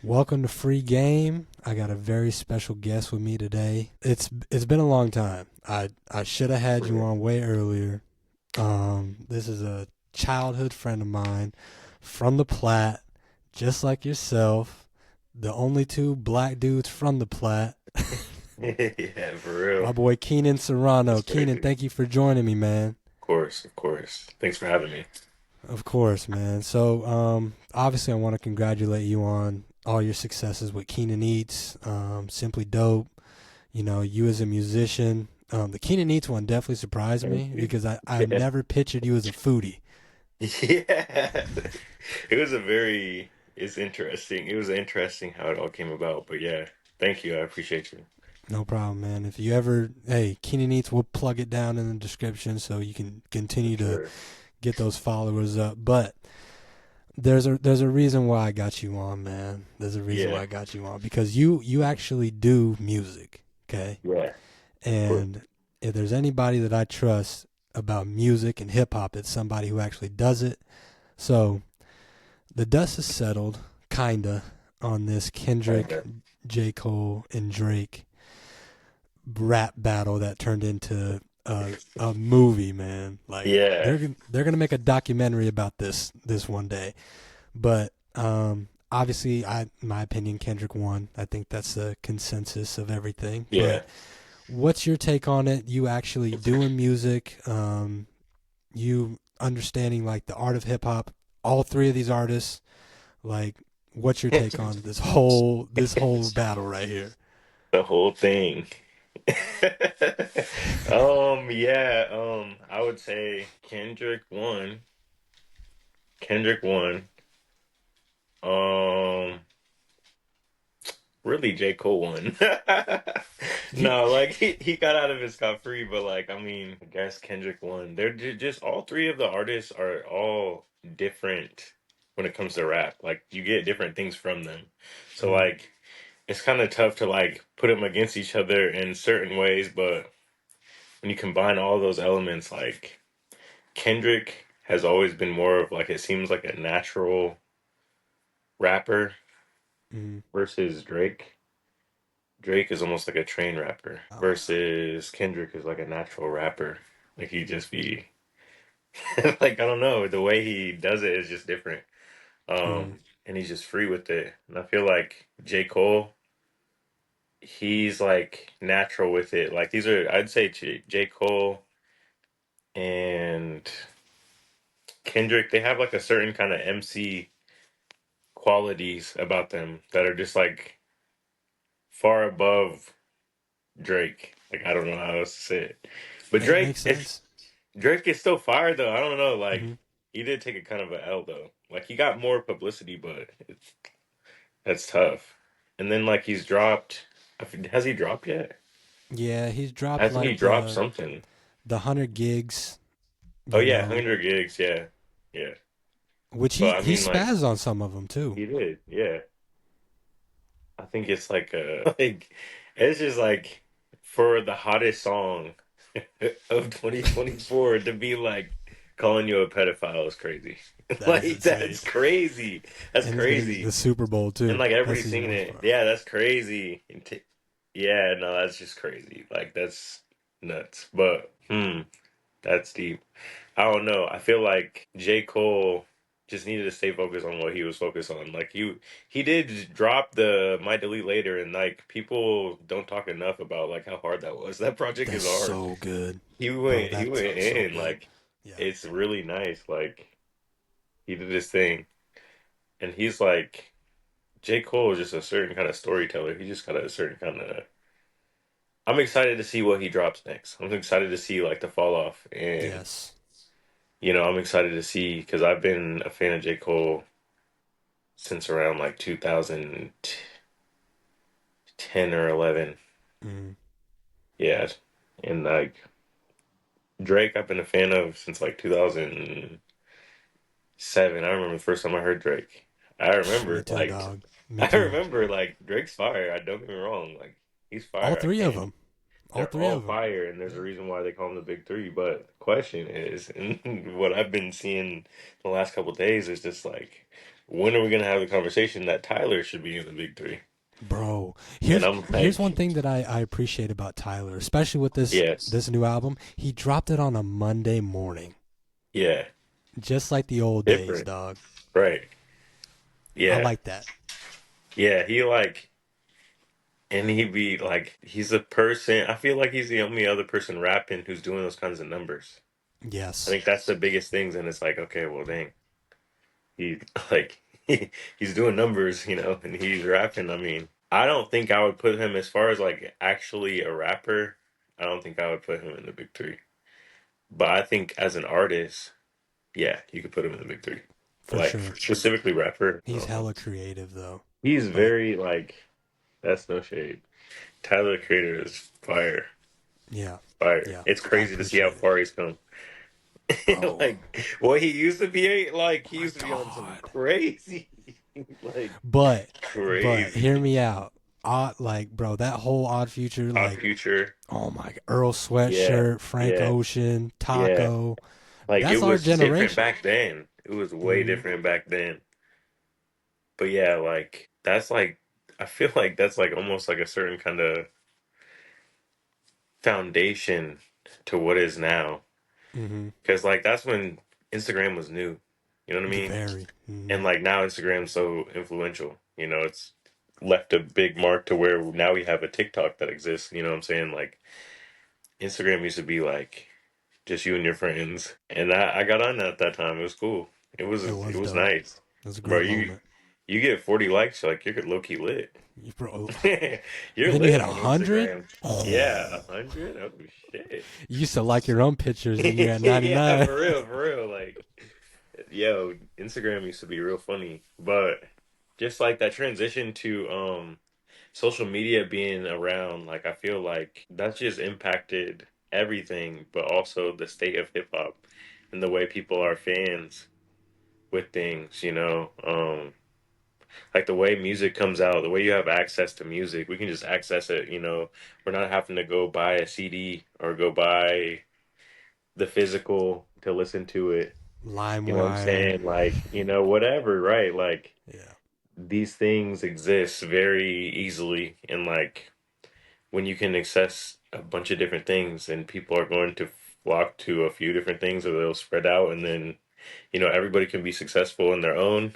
Welcome to Free Game. I got a very special guest with me today. It's been a long time. I should have had you on way earlier. This is a childhood friend of mine from the Platte, just like yourself. The only two black dudes from the Platte. Yeah, for My real. boy Keenan Serrano. That's Keenan, crazy. thank you for joining me, man. Of course, of course. Thanks for having me. Of course, man. So, obviously, I want to congratulate you on all your successes with Keenan Eats. Simply dope. You know, you as a musician. The Keenan Eats one definitely surprised Thank me you. because I've Yeah. never pictured you as a foodie. Yeah. It was a very, it's interesting. It was interesting how it all came about. But yeah, thank you. I appreciate you. No problem, man. If you ever, hey, Keenan Eats, we'll plug it down in the description so you can For continue to sure. get those followers up. But there's a reason why I got you on, man. There's a reason Yeah. why I got you on because you actually do music, okay? Yeah. Of course. And if there's anybody that I trust about music and hip hop, it's somebody who actually does it. So the dust is settled, kinda, on this Kendrick, Kinda. J. Cole, and Drake rap battle that turned into a movie, man. Like Yeah. they're gonna make a documentary about this one day. But obviously, in my opinion, Kendrick won. I think that's the consensus of everything. But Yeah. what's your take on it? You actually doing music, you understanding like the art of hip hop, all three of these artists, like what's your take on this whole battle right here? The whole thing. Yeah, I would say Kendrick won. Kendrick won. Um, Really, J. Cole won. You, No, like he got out of his scot free, but like I mean, I guess Kendrick won. They're just all three of the artists are all different when it comes to rap. Like you get different things from them. So mm, like it's kind of tough to like put them against each other in certain ways, but when you combine all those elements, like Kendrick has always been more of like it seems like a natural rapper mm, versus Drake. Drake is almost like a train rapper oh, versus Kendrick is like a natural rapper. Like he just be like I don't know, the way he does it is just different. mm, And he's just free with it. And I feel like J. Cole, he's like natural with it. Like these are I'd say J. Cole and Kendrick, they have like a certain kind of MC qualities about them that are just like far above Drake. Like I don't know how else to say it. But it makes sense. Drake is still fired though. I don't know. Like Hmm. he did take a kind of a L though. Like he got more publicity, but that's tough. And then like he's dropped. Has he dropped yet? Yeah, he's dropped Hasn't he like dropped the something? the 100 gigs, Oh you yeah, know, 100 gigs. Yeah, yeah. which But I he mean, like spazzed on some of them too. he did. Yeah. I think it's like like it's just like for the hottest song of 2024 to be like calling you a pedophile is crazy. That is Like insane, that's crazy. That's and it's gonna be the crazy. Super Bowl And too. like That's everybody's even singing worse it. part. Yeah, that's crazy. Yeah, no, that's just crazy. Like that's nuts. But that's deep. I don't know. I feel like J. Cole just needed to stay focused on what he was focused on. Like he did drop the Might Delete Later and like people don't talk enough about like how hard that was. That project is That's hard. so good, He bro. went he That went sounds so in good. like Yeah. it's really nice. Like he did his thing. And he's like J. Cole is just a certain kind of storyteller. He just got a certain kind of I'm excited to see what he drops next. I'm excited to see like the fall off and Yes. I'm excited to see because I've been a fan of J. Cole since around like 2010 or 11. Mm. Yeah. And like Drake, I've been a fan of since like 2007. I remember the first time I heard Drake. I Me remember too, like, dog. Me I too. remember like Drake's fire. I don't get me wrong. Like, he's All fire. I three of can't. them. All They're three all of them. fire, and there's a Yeah. reason why they call them the big three. But the question is, and what I've been seeing the last couple of days is just like when are we gonna have the conversation that Tyler should be in the big three? Bro, And here's I'm here's one like, thing that I appreciate about Tyler, especially with this yes, this new album. He dropped it on a Monday morning, yeah, just like the old days, different, dog. right? I Yeah, like that. yeah. He like, and he be like, he's a person. I feel like he's the only other person rapping who's doing those kinds of numbers. I Yes, think that's the biggest things, and it's like, okay, well, dang, he like he's doing numbers, and he's rapping. I mean, I don't think I would put him as far as like actually a rapper. I don't think I would put him in the big three. But I think as an artist, yeah, you could put him in the big three. for Like sure. specifically rapper, I He's don't know. hella creative though. He's Like, very like that's no shade. Tyler the Creator is fire, yeah, fire. yeah. It's I crazy to see how appreciate it, far he's come. bro. Like what he used to be Oh like, he my used to be on some god. crazy, like But hear crazy. me out. Odd, like, bro, that whole Odd Future, Our like, future, oh my god, Earl yeah, Sweatshirt, Frank yeah, Ocean, yeah. Taco. Like it That's our was different generation. back then. It was way Hmm. different back then. But yeah, like that's like I feel like that's like almost like a certain kind of foundation to what is now. Hmm. Because like that's when Instagram was new. You know what I mean? Very. Hmm. And like now Instagram's so influential. It's left a big mark to where now we have a TikTok that exists. You know what I'm saying? Like Instagram used to be like just you and your friends, and I got on that at that time. It was cool. It was It it was was dope. nice, It was a bro. great You moment. you get 40 likes, like you're low key lit. Bro, You're then you hit lit a on hundred. Instagram. Yeah, Oh, 100. Oh shit. you used to like your own pictures, and you're at Yeah, 99. for real, for real. Like, yo, Instagram used to be real funny, but just like that transition to social media being around, like I feel like that's just impacted everything, but also the state of hip hop and the way people are fans with things. Like the way music comes out, the way you have access to music, we can just access it. We're not having to go buy a CD or go buy the physical to listen to it. You know what I'm LimeWire. saying? Like, whatever, right? Like Yeah. these things exist very easily, and like when you can access a bunch of different things and people are going to flock to a few different things, or they'll spread out, and then everybody can be successful in their own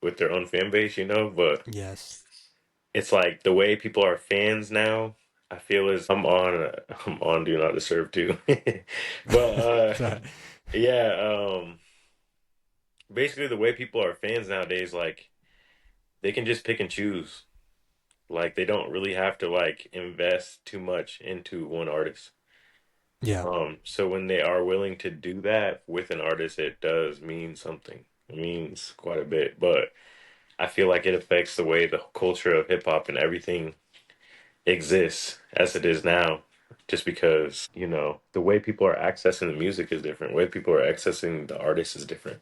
with their own fan base. But Yes. it's like the way people are fans now. I feel is I'm on Do Not Disturb too. But Sorry. yeah, basically the way people are fans nowadays, like they can just pick and choose. Like they don't really have to like invest too much into one artist. Yeah. So when they are willing to do that with an artist, it does mean something. It means quite a bit. But I feel like it affects the way the culture of hip hop and everything exists as it is now. Just because, the way people are accessing the music is different. The way people are accessing the artist is different.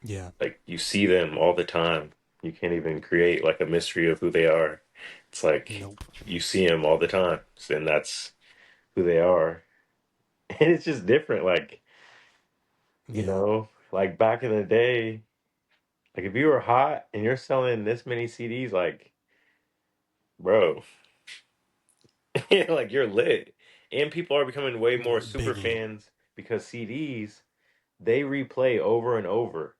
Yeah. Like you see them all the time. You can't even create like a mystery of who they are. It's like Nope. you see them all the time, and that's who they are. And it's just different. Like, Yeah. like back in the day, like if you were hot and you're selling this many CDs, like, bro, like you're lit. And people are becoming way more You're super biggie. fans because CDs, they replay over and over.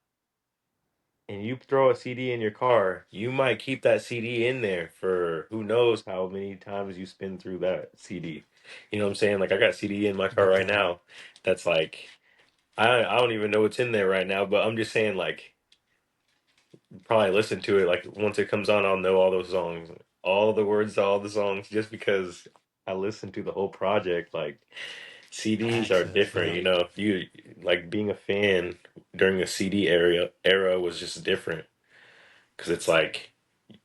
And you throw a CD in your car, you might keep that CD in there for who knows how many times you spin through that CD. You know what I'm saying? Like I got a CD in my car Big right time. now that's like I don't even know what's in there right now, but I'm just saying like probably listen to it like once it comes on, I'll know all those songs, all the words to all the songs, just because I listened to the whole project. Like CDs are Access. different, Yeah. you like being a fan during the CD era was just different because it's like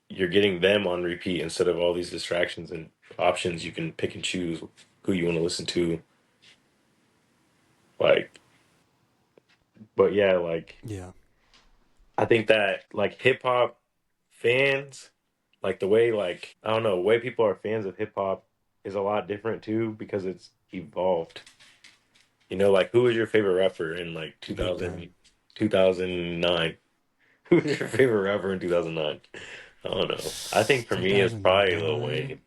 you're getting them on repeat instead of all these distractions and options. You can pick and choose who you want to listen to. Like, but yeah, like Yeah. I think that like hip hop fans, like the way like I don't know, the way people are fans of hip hop is a lot different too because it's evolved. Like who was your favorite rapper in like Big time. 2009? Who's your favorite rapper in 2009? I don't know. I think for me, it's probably Lil Wayne. 2009.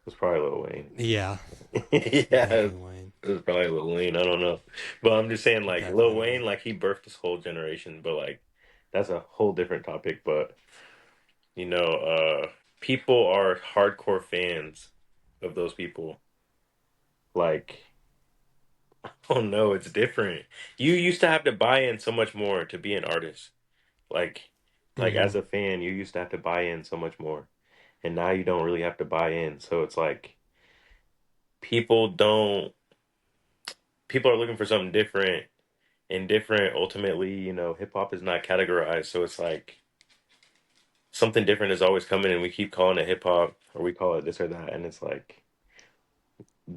It's probably Lil Wayne. Yeah, Yeah, definitely Wayne. it was probably Lil Wayne. I don't know, but I'm just saying, like Lil Definitely Wayne, Wayne. like he birthed this whole generation. But like that's a whole different topic. But you know, people are hardcore fans of those people. Like, oh no, it's different. You used to have to buy in so much more to be an artist. Like, like Hmm. as a fan, you used to have to buy in so much more, and now you don't really have to buy in. So it's like people don't. People are looking for something different and different. Ultimately, hip hop is not categorized, so it's like something different is always coming, and we keep calling it hip hop or we call it this or that, and it's like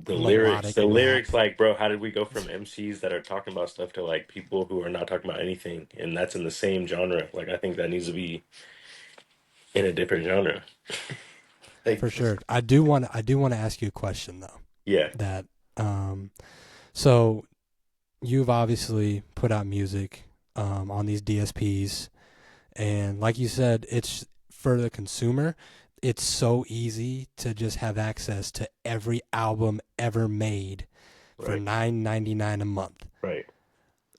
Melodic the rap. lyrics, like, bro, how did we go from MCs that are talking about stuff to like people who are not talking about anything, and that's in the same genre? Like, I think that needs to be in a different genre. Like, For sure. I do want to ask you a question though. yeah, That um so you've obviously put out music on these DSPs, and like you said, it's for the consumer. It's so easy to just have access to every album ever made for right, $9.99 a month. right.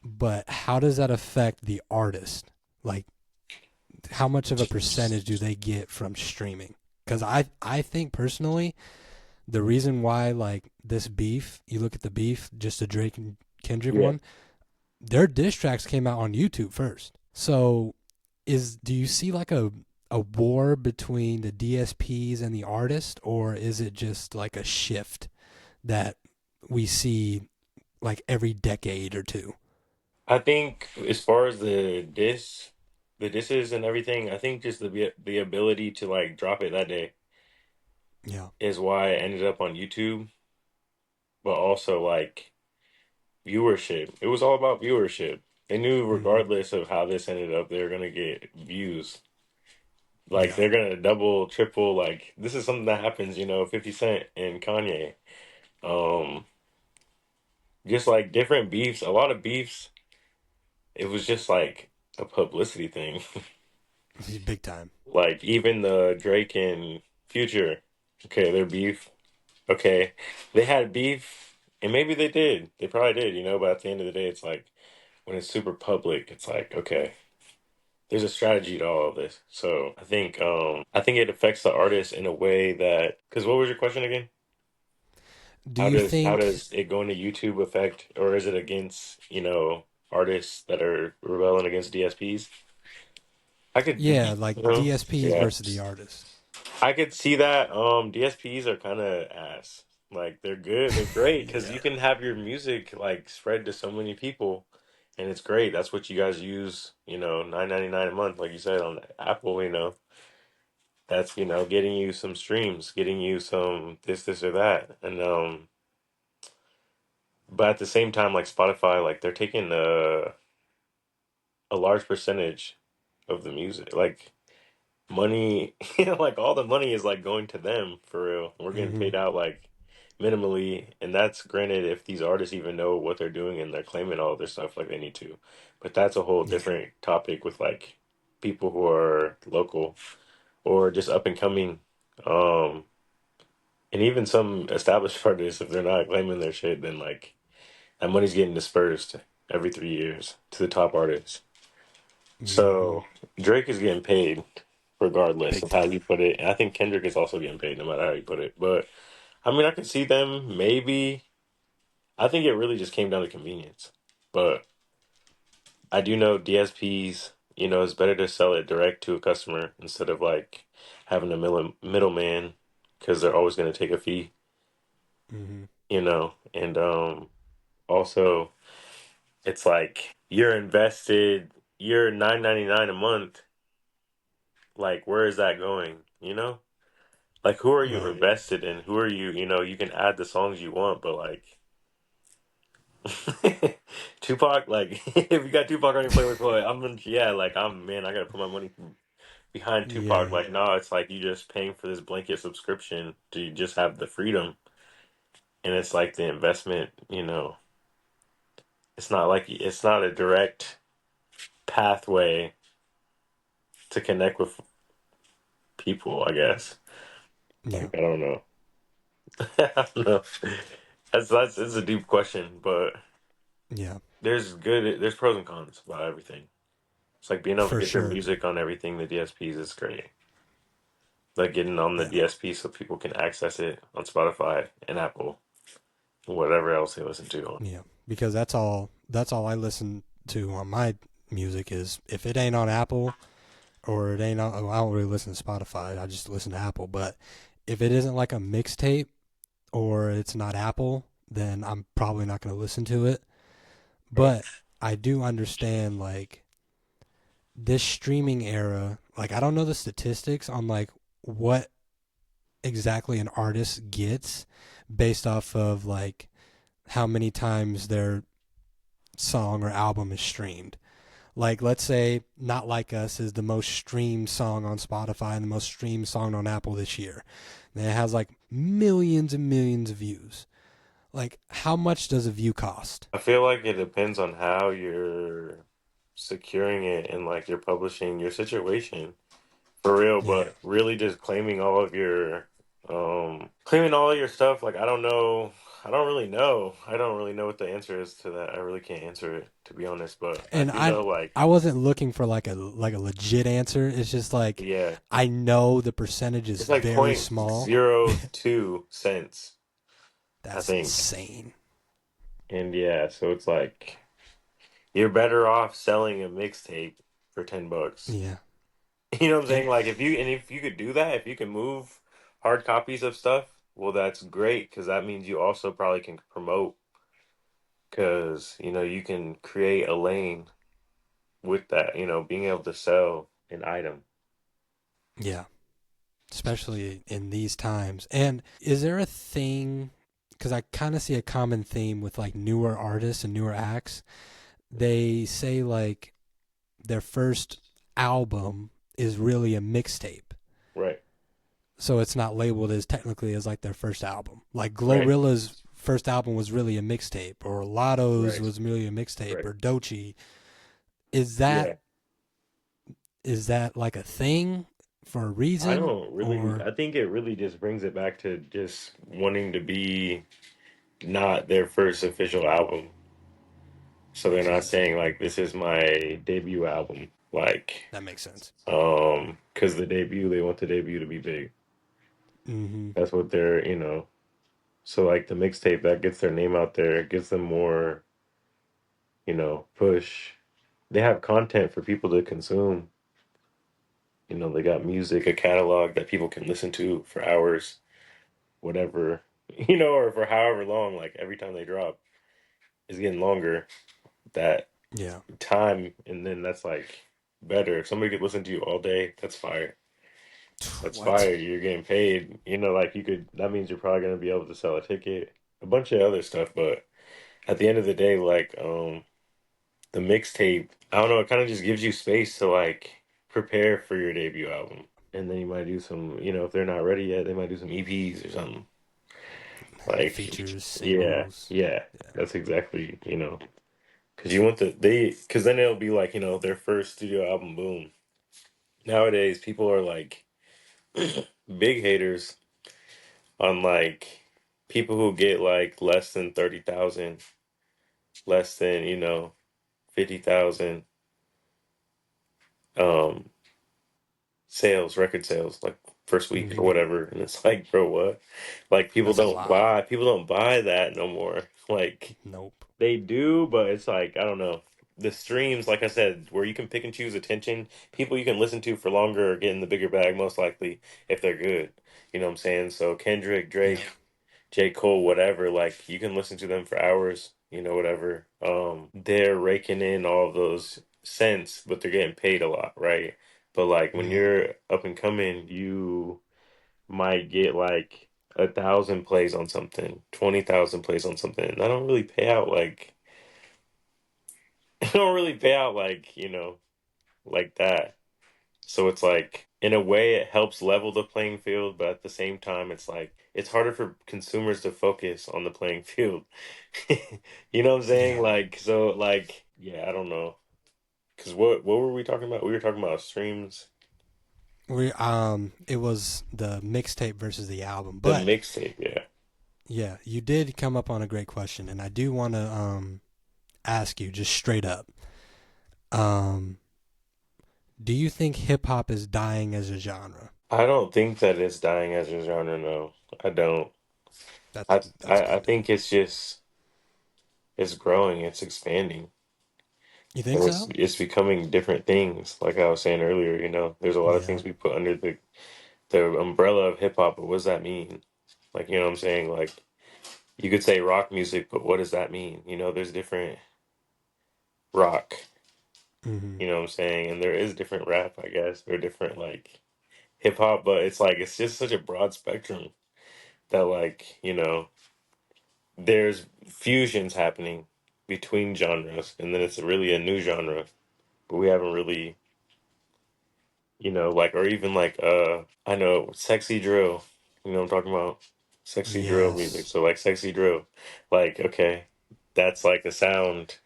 But how does that affect the artist? Like, how much of a percentage do they get from streaming? Because I think personally, the reason why, like, this beef, you look at the beef, just the Drake and Kendrick Yeah. one, their diss tracks came out on YouTube first. So do you see like a war between the DSPs and the artist, or is it just like a shift that we see like every decade or two? I think as far as the disses and everything, I think just the ability to like drop it that day Yeah. is why it ended up on YouTube, but also like viewership. It was all about viewership. They knew Hmm. regardless of how this ended up, they're gonna get views. Like Yeah. they're gonna double, triple. Like this is something that happens, 50 Cent and Kanye. Um, just like different beefs, a lot of beefs. It was just like a publicity thing. Big time. Like even the Drake and Future, okay, their beef. Okay, they had beef, and maybe they did. They probably did, But at the end of the day, it's like when it's super public, it's like okay, there's a strategy to all of this. So I think it affects the artist in a way that because what was your question again? Do How you think, does it going to YouTube affect, or is it against artists that are rebelling against DSPs? I could, yeah, like DSPs yeah. versus the artist? I could see that. DSPs are kind of ass. Like they're good, they're great because Yeah. you can have your music like spread to so many people, and it's great. That's what you guys use. 9.99 a month, like you said on Apple. That's getting you some streams, getting you some this or that, and but at the same time, like Spotify, like they're taking a large percentage of the music, like money, like all the money is like going to them for real. We're getting Hmm. paid out like minimally, and that's granted if these artists even know what they're doing and they're claiming all of their stuff like they need to. But that's a whole Yeah. different topic with like people who are local or just up and coming. Um, and even some established artists, if they're not claiming their shit, then like that money's getting dispersed every 3 years to the top artists. Hmm. So Drake is getting paid regardless Big of how time. you put it. And I think Kendrick is also getting paid no matter how you put it. But I mean, I could see them maybe. I think it really just came down to convenience. But I do know DSPs, it's better to sell it direct to a customer instead of like having a middleman because they're always going to take a fee, Hmm. And also it's like you're invested, you're 9.99 a month. Like where is that going, Like, who are you Right. invested in? Who are you? You can add the songs you want, but like Tupac, like if you got Tupac on your playlist, boy, yeah, like man, I gotta put my money behind Tupac. Yeah. Like, no, it's like you just paying for this blanket subscription to just have the freedom, and it's like the investment. It's not like it's not a direct pathway to connect with people, I guess. Yeah, Like I don't know. I don't know. That's it's a deep question, but yeah, there's pros and cons about everything. It's like being able to for get your sure. music on everything the DSPs is great. Like getting on the Yeah, DSP so people can access it on Spotify and Apple and whatever else they listen to on. yeah. Because that's all I listen to on my music is if it ain't on Apple or it ain't on. Well, I don't really listen to Spotify. I just listen to Apple. But if it isn't like a mixtape or it's not Apple, then I'm probably not going to listen to it. Right. But I do understand like this streaming era. Like I don't know the statistics on like what exactly an artist gets based off of like how many times their song or album is streamed. Like, let's say Not Like Us is the most streamed song on Spotify and the most streamed song on Apple this year. And it has like millions and millions of views. Like, how much does a view cost? I feel like it depends on how you're securing it and like you're publishing your situation. For real, Yeah. but really just claiming all of your stuff, like I don't know. I don't really know. I don't really know what the answer is to that. I really can't answer it to be honest, but I And do know I like wasn't looking for like a legit answer. It's just like yeah, I know the percentage is it's like very point small. zero two cents, I That's think. insane. And yeah, so it's like you're better off selling a mixtape for $10. Yeah. You know what I'm And saying? Like if you could do that, if you can move hard copies of stuff, well, that's great because that means you also probably can promote because you can create a lane with that. Being able to sell an item. yeah, especially in these times. And is there a thing? Because I kind of see a common theme with like newer artists and newer acts. They say like their first album is really a mixtape, Right, so it's not labeled as technically as like their first album. Like right, Glorilla's first album was really a mixtape, or Lotto's right, was really a mixtape, right. or Doechii. Is Yeah, that like a thing for a I reason, don't really. or I think it really just brings it back to just wanting to be not their first official album. So they're makes not sense? saying like this is my debut album. Like That makes sense. because the debut, they want the debut to be big. Mm-hmm. That's what they're. So like the mixtape that gets their name out there, it gives them more, push. They have content for people to consume. They got music, a catalog that people can listen to for hours, whatever, or for however long, like every time they drop is getting longer. That Yeah. time, and then that's like better. If somebody could listen to you all day, that's fire. That's What? fire. You're getting paid. Like you could, that means you're probably going to be able to sell a ticket, a bunch of other stuff. But at the end of the day, like, the mixtape, I don't know, it kind of just gives you space to like prepare for your debut album. And then you might do some, if they're not ready yet, they might do some EPs or something. Like, Features, yeah, singles. yeah, Yeah. that's exactly. Because you want because then it'll be like, their first studio album, boom. Nowadays, people are like big haters on like people who get like less than 30,000, less than, 50,000 um record sales, like first week or Mm-hmm. whatever. And it's like, bro, what? Like That's a lot. people don't buy that no more. Like Nope. they do, but it's like, I don't know. The streams, like I said, where you can pick and choose attention, people you can listen to for longer are getting the bigger bag, most likely, if they're good. You know what I'm saying? So Kendrick, Yeah. Drake, J. Cole, whatever, like you can listen to them for hours, whatever. They're raking in all of those cents, but they're getting paid a lot, right? But like when Mm-hmm. you're up and coming, you might get like 1,000 plays on something, 20,000 plays on something. And I don't really pay out like I don't really pay out like, like that. So it's like, in a way, it helps level the playing field, but at the same time, it's like, it's harder for consumers to focus on the playing field. You know what I'm saying? Yeah. Like, so, like, yeah, I don't know. Because what were we talking about? We were talking about streams. It was the mixtape versus the album. The But mixtape, yeah. yeah, you did come up on a great question, and I do want to ask you just straight up. Um, do you think hip hop is dying as a genre? I don't think that it's dying as a genre, no. I don't. That's I that's I good then. think it's just it's growing, it's expanding. You think And so? it's becoming different things. Like I was saying earlier, there's a lot of Yeah, things we put under the umbrella of hip hop, but what does that mean? Like, you know what I'm saying? Like you could say rock music, but what does that mean? There's different rock, hmm, you know what I'm saying? And there is different rap, I guess. There are different like hip hop, but it's like it's just such a broad spectrum that like, there's fusions happening between genres and then it's really a new genre. But we haven't really, like or even like I know sexy drill. You know what I'm talking about? Sexy drill music. yes, So like sexy drill. Like, okay, that's like a sound.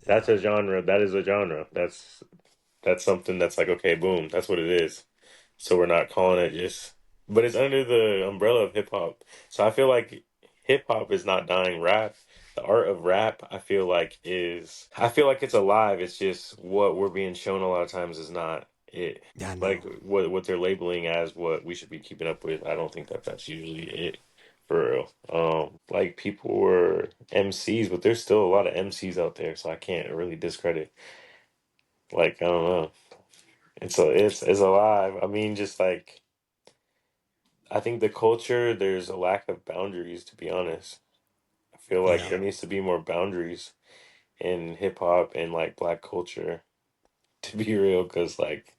That's yeah, a genre. That is a genre. That's something that's like, okay, boom, that's what it is. So we're not calling it just, but it's under the umbrella of hip hop. So I feel like hip hop is not dying. Rap, the art of rap, I feel like it's alive. It's just what we're being shown a lot of times is not it. yeah. I Like know. what they're labeling as what we should be keeping up with. I don't think that that's usually it for real. Like people were MCs, but there's still a lot of MCs out there, so I can't really discredit. Like I don't know. It's alive. I mean, just like I think the culture, there's a lack of boundaries, to be honest. I feel like Yeah, there needs to be more boundaries in hip hop and like black culture, to be real, because like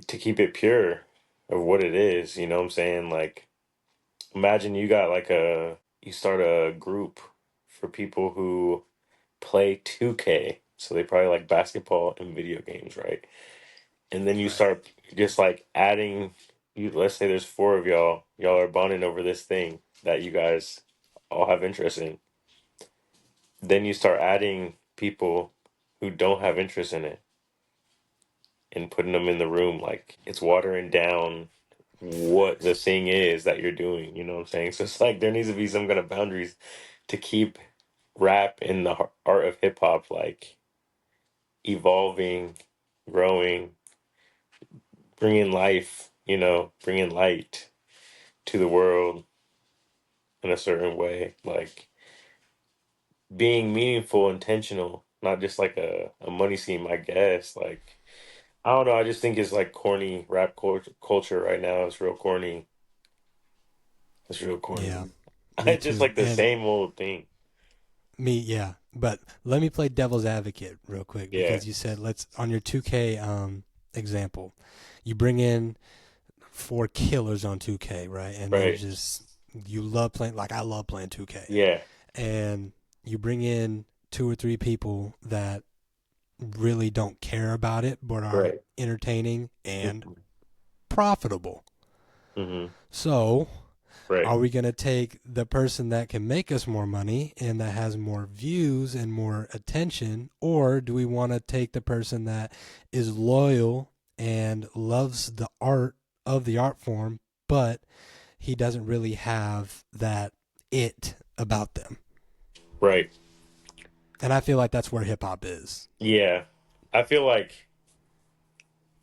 to keep it pure of what it is, you know what I'm saying? Like, imagine you start a group for people who play 2K. So they probably like basketball and video games, right? And then you right. start just like adding let's say there's four of y'all are bonding over this thing that you guys all have interest in. Then you start adding people who don't have interest in it and putting them in the room, like it's watering down what the Facts. thing is that you're doing, you know what I'm saying? So it's like there needs to be some kind of boundaries to keep rap and the art of hip hop like evolving, growing, bringing life, bringing light to the world in a certain way, like being meaningful, intentional, not just like a money scheme, I guess. Like, I don't know, I just think it's like corny culture right now. It's real corny. It's real Yeah, corny. me It's just too. like the And same old thing. yeah. But let me play devil's advocate real quick Yeah, because you said let's on your 2K example, you bring in four killers on 2K, right? And they're right. just you love playing like I love playing 2K. Yeah, And you bring in two or three people that really don't care about it but are right. entertaining and Hmm. profitable. Hmm. So, Right, are we going to take the person that can make us more money and that has more views and more attention, or do we want to take the person that is loyal and loves the art of the art form, but he doesn't really have that it about them? right. And I feel like that's where hip hop is. Yeah. I feel like,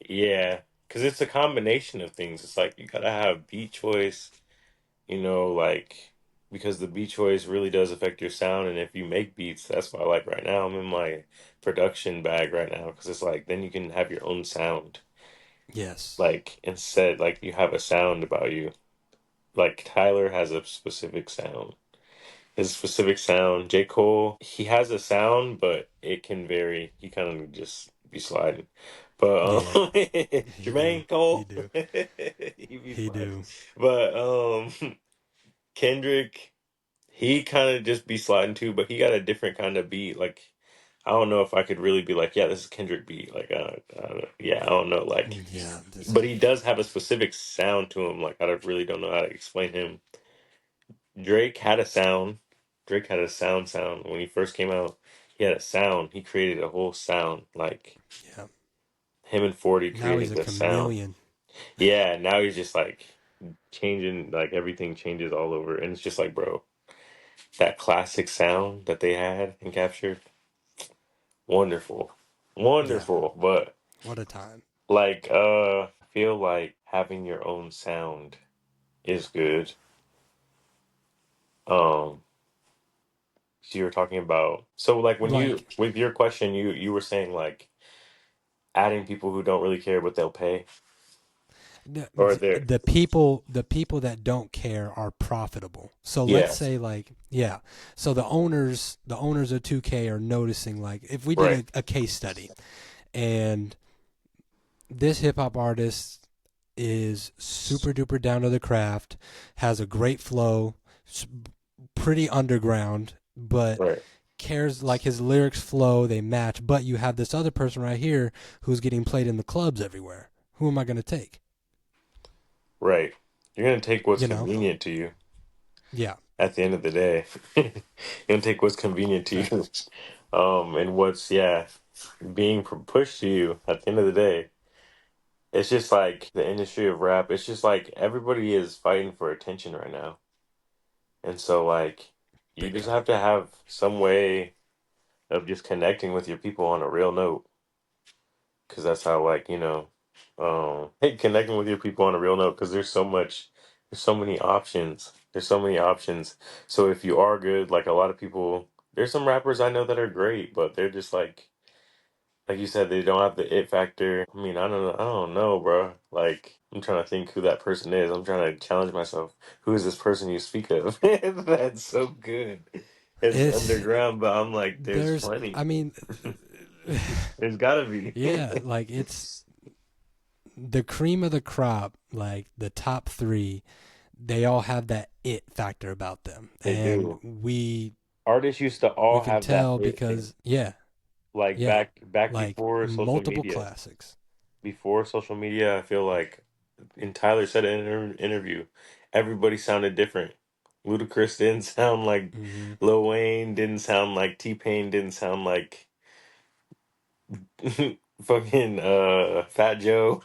yeah, because it's a combination of things. It's like you gotta have beat choice. Like because the beat choice really does affect your sound. And if you make beats, that's why like right now I'm in my production bag right now because it's like then you can have your own sound. Yes. Like instead, like you have a sound about you. Like Tyler has a specific sound. His specific sound. J. Cole, he has a sound, but it can vary. He kind of just be sliding. But Yeah, he do. Jermaine He Cole, do. he be He sliding. do. But Kendrick. He kind of just be sliding too, but he got a different kind of beat. Like, I don't know if I could really be like, yeah, this is Kendrick beat. Like, yeah, I don't know. Like, Yeah, this but he does have a specific sound to him. Like, I really don't know how to explain him. Drake had a sound. Drake had a sound when he first came out. He had a sound. He created a whole sound. Like, yeah. him and 40 Now he's created a the sound. chameleon. Yeah, now he's just like changing, like everything changes all over, and it's just like, bro, that classic sound that they had and captured, wonderful, Yeah, wonderful. But what a time. like, I feel like having your own sound is good. Um, so you were talking about, so like when you Like with your question, you were saying like adding people who don't really care what they'll pay, or they're the people that don't care are profitable. So let's yes, say like yeah. So the owners of 2K are noticing like if we did right, a case study and this hip hop artist is super duper down to the craft, has a great flow, pretty underground, but right, cares like his lyrics flow, they match. But you have this other person right here who's getting played in the clubs everywhere. Who am I going to take? right. You're gonna take what's You know? convenient to you. Yeah, At the end of the day, you're gonna take what's convenient to you, facts. and what's yeah being pushed to you. At the end of the day, it's just like the industry of rap. It's just like everybody is fighting for attention right now, and so like you Big just time. have to have some way of just connecting with your people on a real note, because that's how like connecting with your people on a real note. Because there's so many options. There's so many options. So if you are good, like a lot of people, there's some rappers I know that are great, but they're just like you said, they don't have the it factor. I mean, I don't know, bro. Like, I'm trying to think who that person is. I'm trying to challenge myself. Who is this person you speak of? That's so good. It's It's underground, but I'm like, there's there's plenty. I mean There's gotta be. yeah, like it's the cream of the crop, like the top 3, they all have that it factor about them. They And do. we Artists used to we all can have that tell it thing. because yeah, Like yeah, back like before social multiple media. classics. Before social media, I feel like, and Tyler said in an interview, everybody sounded different. Ludacris didn't sound like Mhm. Lil Wayne, didn't sound like T-Pain, didn't sound like fucking Fat Joe.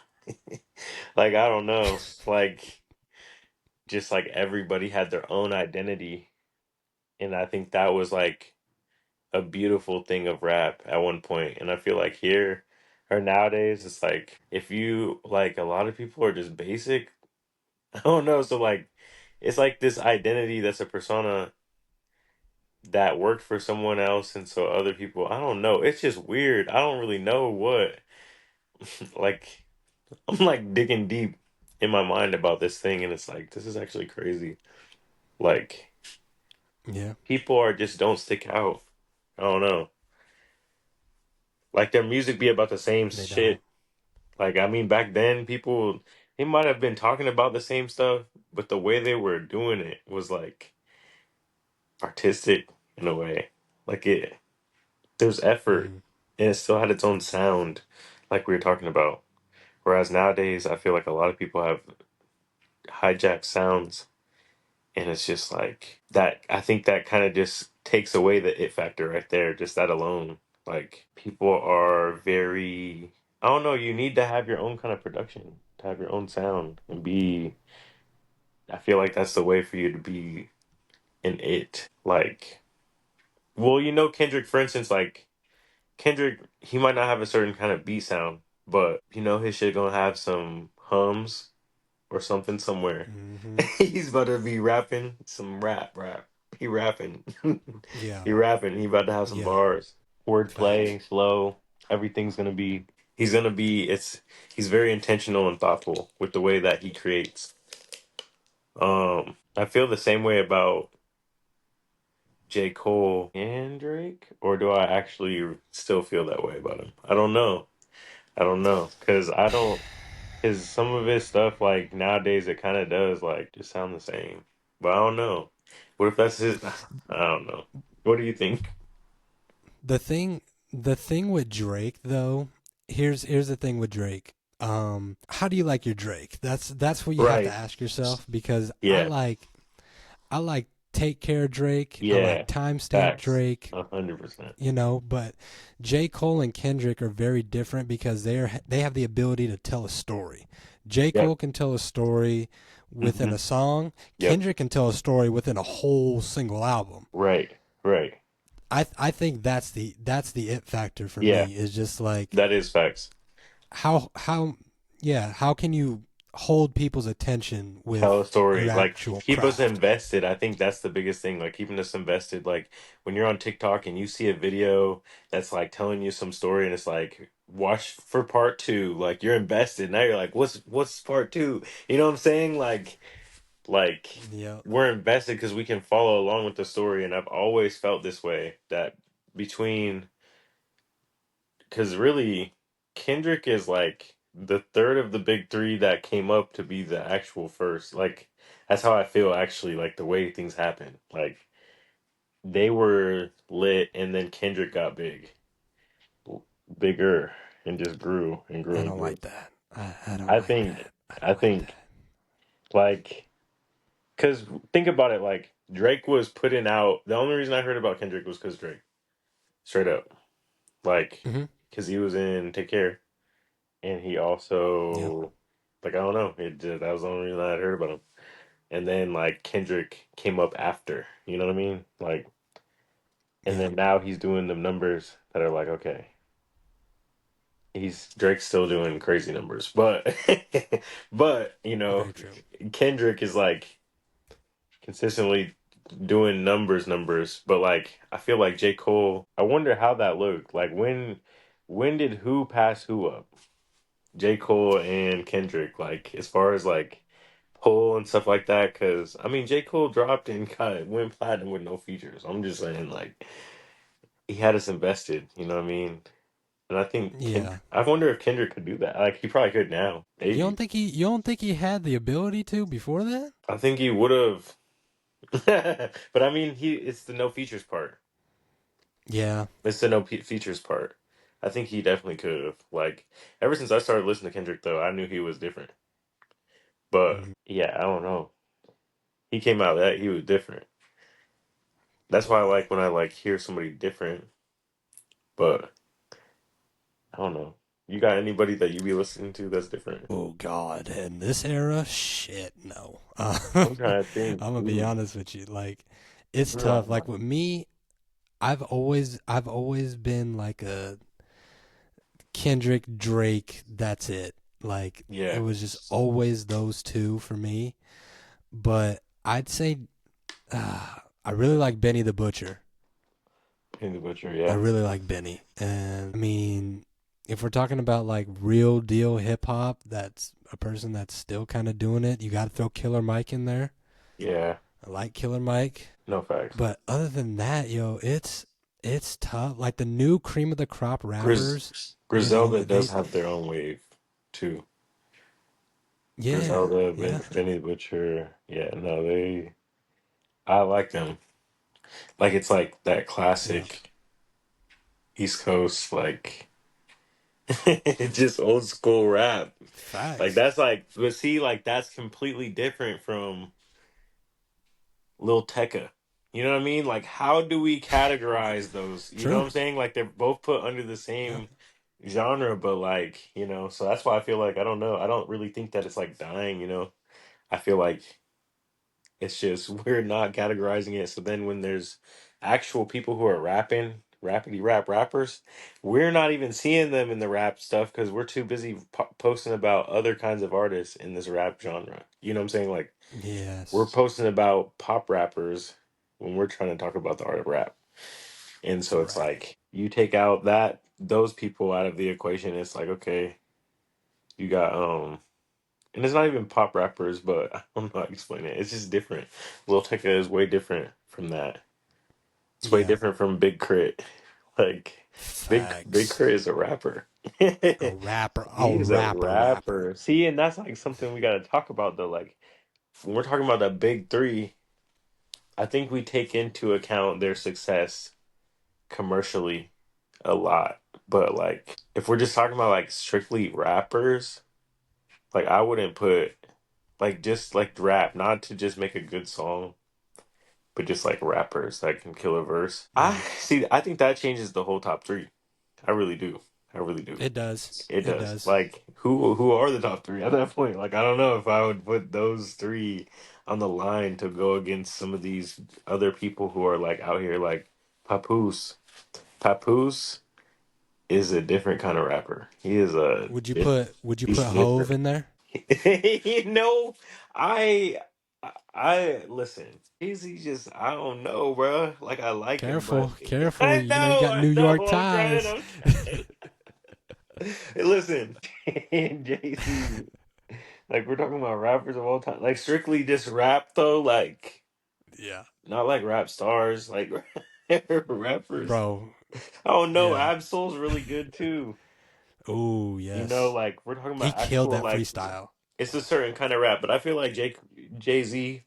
Like I don't know. Like just like everybody had their own identity. And I think that was like a beautiful thing of rap at one point. And I feel like here or nowadays it's like if you like a lot of people are just basic. I don't know. So like it's like this identity that's a persona that worked for someone else and so other people I don't know. It's just weird. I don't really know what like I'm like digging deep in my mind about this thing and it's like this is actually crazy. Like Yeah, people are just don't stick out. I don't know. Like their music be about the same they don't. shit. Like I mean back then people they might have been talking about the same stuff, but the way they were doing it was like artistic in a way. Like it there's effort Mhm. and it still had its own sound, like we were talking about. Whereas nowadays I feel like a lot of people have hijacked sounds and it's just like that I think that kind of just takes away the it factor right there, just that alone. Like people are very I don't know, you need to have your own kind of production, to have your own sound and be I feel like that's the way for you to be an it. Like well, Kendrick for instance, like Kendrick, he might not have a certain kind of beat sound, but his shit gonna have some hums or something somewhere. Mhm. He's about to be rapping some rap. He rapping. Yeah, He rapping. He about to have some yeah, bars. facts. Wordplay, flow, everything's gonna be he's very intentional and thoughtful with the way that he creates. I feel the same way about J. Cole and Drake, or do I actually still feel that way about him? I don't know. I don't know. Cause some of his stuff, like nowadays, it kind of does like just sound the same. But I don't know. What if that's his? I don't know. What do you think? The thing, the thing with Drake though, here's the thing with Drake. How do you like your Drake? That's what you have to Right. ask yourself because I Yeah. like I like Take Care Drake. I like Yeah, Timestamp facts. Drake. 100%. But J. Cole and Kendrick are very different because they have the ability to tell a story. J. Yep. Cole can tell a story within Hmm. a song. Yep. Kendrick can tell a story within a whole single album. Right. Right. I think that's the it factor for Yeah, me is just like that is facts. how yeah, how can you hold people's attention Tell a with your story, like actual keep us craft? invested. I think that's the biggest thing, like keeping us invested. Like when you're on TikTok and you see a video that's like telling you some story and it's like watch for part two, like you're invested. Now you're like, what's part two? You know what I'm saying? Like Yep. we're invested because we can follow along with the story. And I've always felt this way that between because really Kendrick is like the third of the big three that came up to be the actual first. Like that's how I feel actually, like the way things happen. Like they were lit and then Kendrick got bigger and just grew and grew I and don't grew. like that. I don't I like think that. I I don't like think that. like cuz think about it, like Drake was putting out, the only reason I heard about Kendrick was cuz Drake. Straight up. Like Hmm. cuz he was in Take Care. And he Yep. also, like, I don't know, that was the only reason I had heard about him. And then like Kendrick came up after, you know what I mean? Like, and Yep. then now he's doing the numbers that are like, okay, he's Drake's still doing crazy numbers, but but Very true. Kendrick is like consistently doing numbers, but like I feel like J. Cole, I wonder how that looked. Like when did who pass who up? J. Cole and Kendrick, like as far as like pull and stuff like that. Because I mean, J. Cole dropped and went platinum with no features. I'm just saying, like he had us invested. You know what I mean? And I think Yeah. I wonder if Kendrick could do that. Like he probably could now, maybe. You don't think he had the ability to before that? I think he would have, but I mean, it's the no features part. Yeah. It's the no features part. I think he definitely could have. Like ever since I started listening to Kendrick, though, I knew he was different. But Mhm. yeah, I don't know. He came out that he was different. That's why I Yeah. like when I like hear somebody different. But I don't know. You got anybody that you be listening to that's different? Oh God, in this era, shit, no. I'm trying to think. I'm gonna be Ooh, honest with you. Like, it's who do I tough. Like like? with me, I've always been like a Kendrick Drake. That's it. Like it Yeah, was just always those two for me. But I'd say I really like Benny the Butcher. King the Butcher. I Yeah, really like Benny, and I mean, if we're talking about like real deal hip hop, that's a person that's still kind of doing it. You got to throw Killer Mike in there. yeah. I like Killer Mike, No facts. but other than that, yo, it's tough. Like the new cream of the crop rappers, Griselda does they have their own wave too. yeah, Griselda, yeah, Benny the Butcher. Yeah, no, they. I like them. Like it's like that yeah, classic East Coast, like just old school rap. Like facts. that's like, but see, like that's completely different from Lil Tecca. You know what I mean? Like, how do we categorize those? You know what True. I'm saying? Like, they're both put under the Yeah, same genre, but like, so that's why I feel like I don't know. I don't really think that it's like dying. I feel like it's just we're not categorizing it. So then when there's actual people who are rapping, rapidy rap rappers, we're not even seeing them in the rap stuff because we're too busy posting about other kinds of artists in this rap genre. You know what I'm saying? Like, we're yes, posting about pop rappers when we're trying to talk about the art of rap. And so it's right. like you take out those people out of the equation, it's like, okay, you got and it's not even pop rappers, but I don't know how to explain it. It's just different. Lil Tecca is way different from that. It's way Yeah, different from Big Crit. Like Big facts. Crit is a rapper. A He is a rapper. rapper. See, and that's like something we gotta talk about though. Like when we're talking about the big three, I think we take into account their success commercially a lot. But like if we're just talking about like strictly rappers, like I wouldn't put like just like rap, not to just make a good song. but just like rappers that can kill a verse. I Yeah, see. I think that changes the whole top three. I really do. I really do. it does. It It does. does. Like who are the top three at that point? Like I don't know if I would put those three on the line to go against some of these other people who are like out here like Papoose. Papoose is a different kind of rapper. He is a Would you he's put Hove different. in there? You know, I I listen. He just I don't know, bro. Like I like him, but Careful, careful. I You know you know, got I New York know. I'm trying. ties. I'm trying. Hey, listen, JC. Like we're talking about rappers of all time. Like strictly just rap though. Like Yeah, not like rap stars. Like rappers. bro. I don't know. Yeah. Absol's really good too. Oh You know, yes, like we're talking he about killed actual that like freestyle. it's a certain kind of rap, but I feel like Jay Z,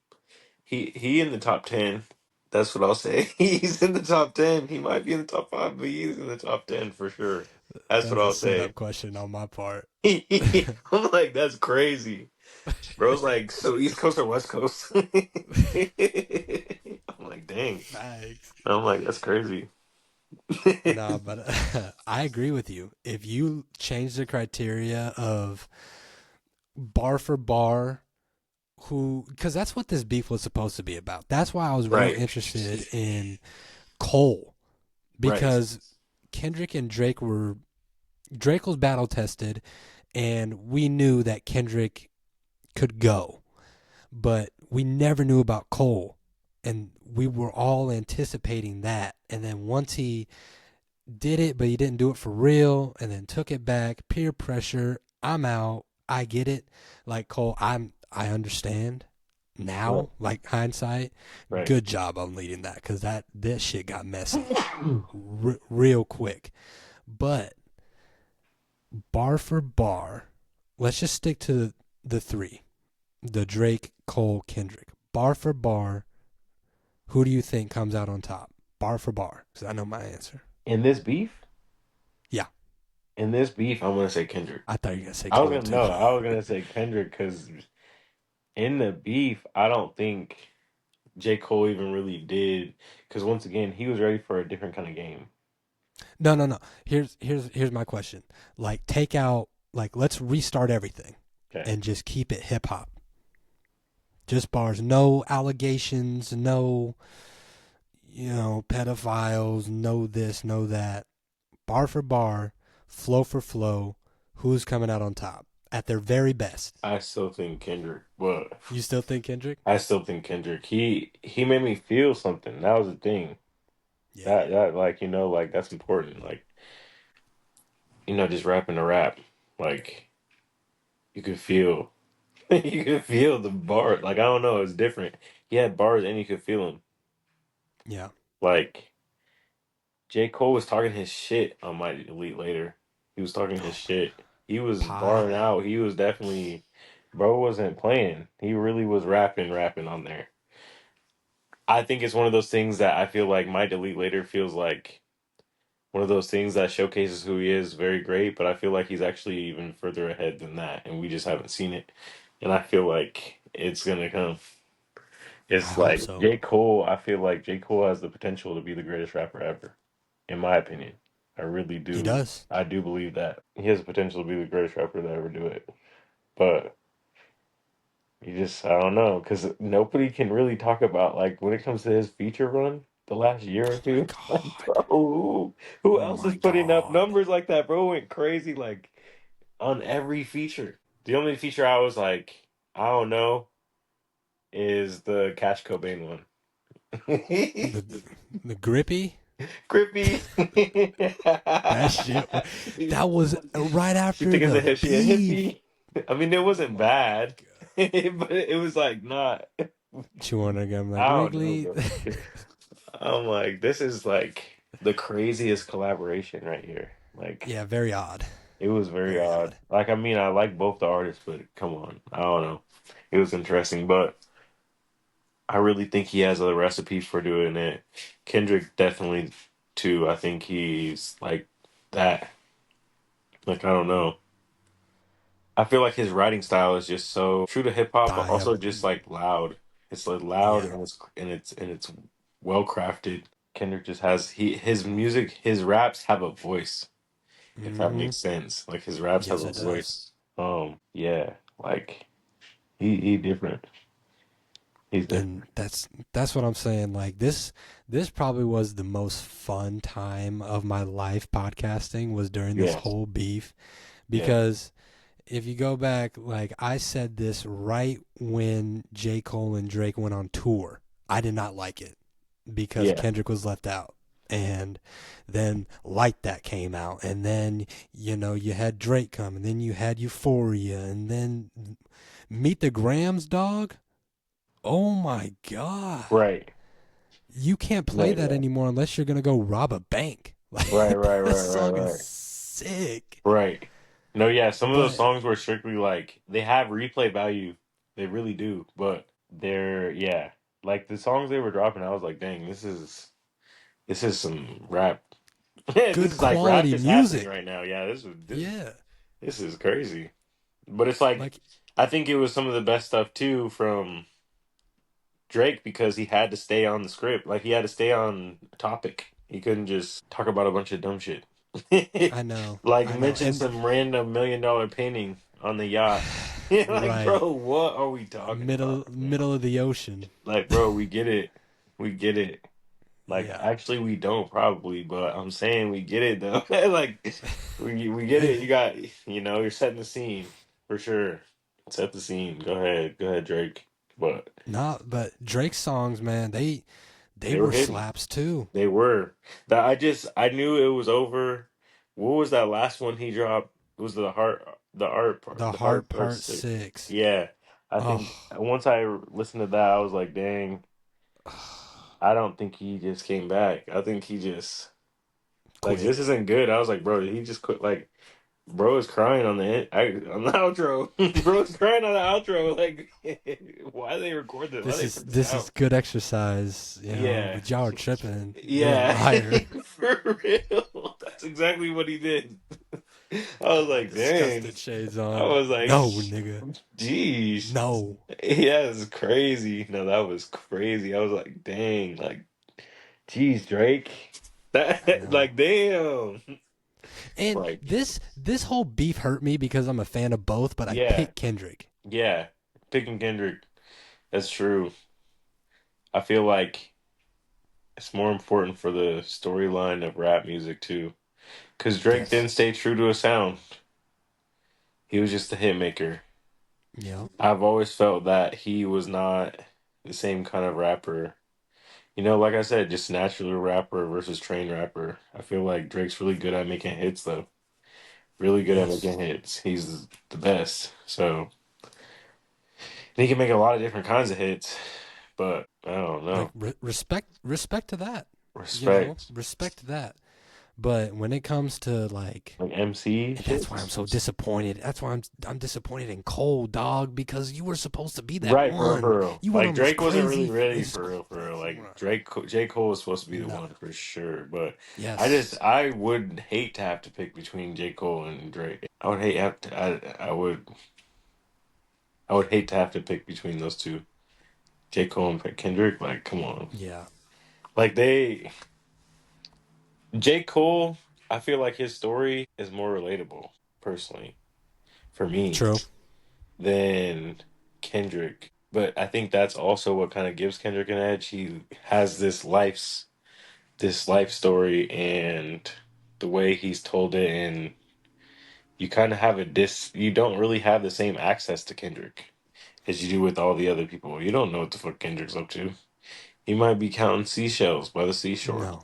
he in the top 10. That's what I'll say. He's in the top 10. He might be in the top 5, but he's in the top 10 for sure. That's what That's a I'll setup say. question on my part. I'm like, that's crazy. Bro's like, so East Coast or West Coast? I'm like, dang. Facts. I'm like, that's crazy. Nah, but I agree with you. If you change the criteria of bar for bar, who, because that's what this beef was supposed to be about. That's why I was real Right. interested in Cole, Right. because Kendrick and Drake was battle tested, and we knew that Kendrick could go, but we never knew about Cole, and we were all anticipating that. And then once he did it, but he didn't do it for real, and then took it back, peer pressure. I'm out. I get it. Like Cole, I understand Right. now, like hindsight. Right. Good job on leading that, because this shit got messy real quick. But bar for bar, let's just stick to the three: the Drake, Cole, Kendrick. Bar for bar, who do you think comes out on top? Bar for bar, because I know my answer. In this beef? Yeah, In this beef, I'm gonna say Kendrick. I thought you were gonna say I was Cole gonna too. no, I was gonna say Kendrick because in the beef, I don't think J. Cole even really did. Because once again, he was ready for a different kind of game. No, no, no. Here's my question. Like, take out, like, let's restart everything Okay. and just keep it hip hop. Just bars, no allegations, no, pedophiles, no this, no that. Bar for bar, flow for flow. Who's coming out on top at their very best? I still think Kendrick, but You still think Kendrick? I still think Kendrick. He made me feel something. That was the thing. Yeah. That like like that's important. Like just rapping a rap, like you could feel you could feel the bar. Like I don't know, it's different. He had bars and you could feel them. Yeah. Like J. Cole was talking his shit on Mighty Elite later. He was talking his Oh, shit. He was pie. barring out. He was definitely, bro wasn't playing. He really was rapping on there. I think it's one of those things that I feel like Mighty Elite later feels like one of those things that showcases who he is very great, but I feel like he's actually even further ahead than that, and we just haven't seen it. And I feel like it's gonna come. I It's hope like so. J. Cole, I feel like J. Cole has the potential to be the greatest rapper ever, in my opinion. I really He do. does. I do believe that. He has the potential to be the greatest rapper to ever do it. But I don't know, because nobody can really talk about, like, when it comes to his feature run the last year or Oh my two. Like, god. bro, who Oh else is my putting up god. numbers like that? Bro went crazy, like, on every feature. The only feature I was like, I don't know, is the Cash Cobain one. The the grippy. Grippy. That shit. That was right She after thinking the that she a beef. hippie. I mean, it Oh wasn't my bad, god. but it was like not. Chewing on gum like I don't know, Wrigley. bro. I'm like, this is like the craziest collaboration right here. Like, Yeah, very odd. it was very Very odd. odd. Like, I mean, I like both the artists, but come on, I don't know. It was interesting, but I really think he has a recipe for doing it. Kendrick definitely too. I think he's like that. Like, I don't know. I feel like his writing style is just so true to hip hop, but Yep. also just like loud. It's like loud Yeah. and it's well crafted. Kendrick just has his music, his raps have a voice, if that Mm-hmm. makes sense. Like his raps have Yes, a it does. voice. Yeah, like he different. He's And different. that's what I'm saying. Like this probably was the most fun time of my life podcasting was during this Yeah, whole beef yeah, because if you go back, like I said this right when J. Cole and Drake went on tour. I did not like it because yeah. Kendrick was left out. And then Like That came out. And then, you had Drake come. And then you had Euphoria. And then Meet the Grams, dog. Oh my God. Right. You can't No, play that yeah. anymore unless you're going to go rob a bank. Right, Like, right, that right, right, song is right. sick. Right. No, yeah, some of those But songs were strictly like they have replay value. They really do. But they're yeah. Like the songs they were dropping, I was like, dang, this is some rap. This good is like rap quality is happening music. right now. Yeah, Yeah. this is crazy. But it's like Like, I think it was some of the best stuff too from Drake because he had to stay on the script. Like he had to stay on topic. He couldn't just talk about a bunch of dumb shit. I know. Like I know. mention And some random $1 million painting on the yacht. Like, right. bro, what are we talking about Middle right now? middle of the ocean. Like, bro, we get it. We get it. Like, Yeah. actually, we don't probably, but I'm saying we get it though. Like, we get it. You got, you're setting the scene for sure. Set the scene. Go ahead, Drake. But Not but Drake's songs, man, they they were were hitting. slaps too. They were. That I knew it was over. What was that last one he dropped? It was The the heart Heart part Part six. 6. Yeah, I think Oh. once I listened to that, I was like, dang, I don't think he just came back. I think he just like Quit. this isn't good. I was like, bro, he just quit. Like, bro is crying on on the outro. Bro is crying on the outro. Like, why they record this? Why This they is put this this is out? good exercise, Yeah. but y'all are tripping. You're a Yeah, liar. for real. That's exactly what he did. I was I like, dang. disgusted shades I on. was like, No, nigga. geez. No. Yeah, it's crazy. No, that was crazy. I was like, dang, like, geez, Drake. I That, know. like, damn. And Like, this whole beef hurt me because I'm a fan of both, but I yeah, picked Kendrick. yeah. Picking Kendrick, that's true. I feel like it's more important for the storyline of rap music, too. Because Drake Yes. didn't stay true to his sound. He was just a hit maker. Yep. I've always felt that he was not the same kind of rapper. Like I said, just natural rapper versus trained rapper. I feel like Drake's really good at making hits, though. Really good at Yes. making hits. He's the best. So, and he can make a lot of different kinds of hits, but I don't Like know. respect to that. Respect. Respect to that. But when it comes to Like MC and shit. that's why I'm so disappointed. That's why I'm disappointed in Cole, dog, because you were supposed to be that Right, one. for real. You went Like on this Drake wasn't really crazy ready this for real, for real. Like run. J. Cole was supposed to be the No. one for sure. But Yes. I would hate to have to pick between J. Cole and Drake. I would hate have to, I would hate to have to pick between those two. J. Cole and Kendrick, like, come on. Yeah. Like J. Cole, I feel like his story is more relatable, personally, for me, True. than Kendrick. But I think that's also what kind of gives Kendrick an edge. He has this life story and the way he's told it, and you kind of have you don't really have the same access to Kendrick as you do with all the other people. You don't know what the fuck Kendrick's up to. He might be counting seashells by the seashore. No.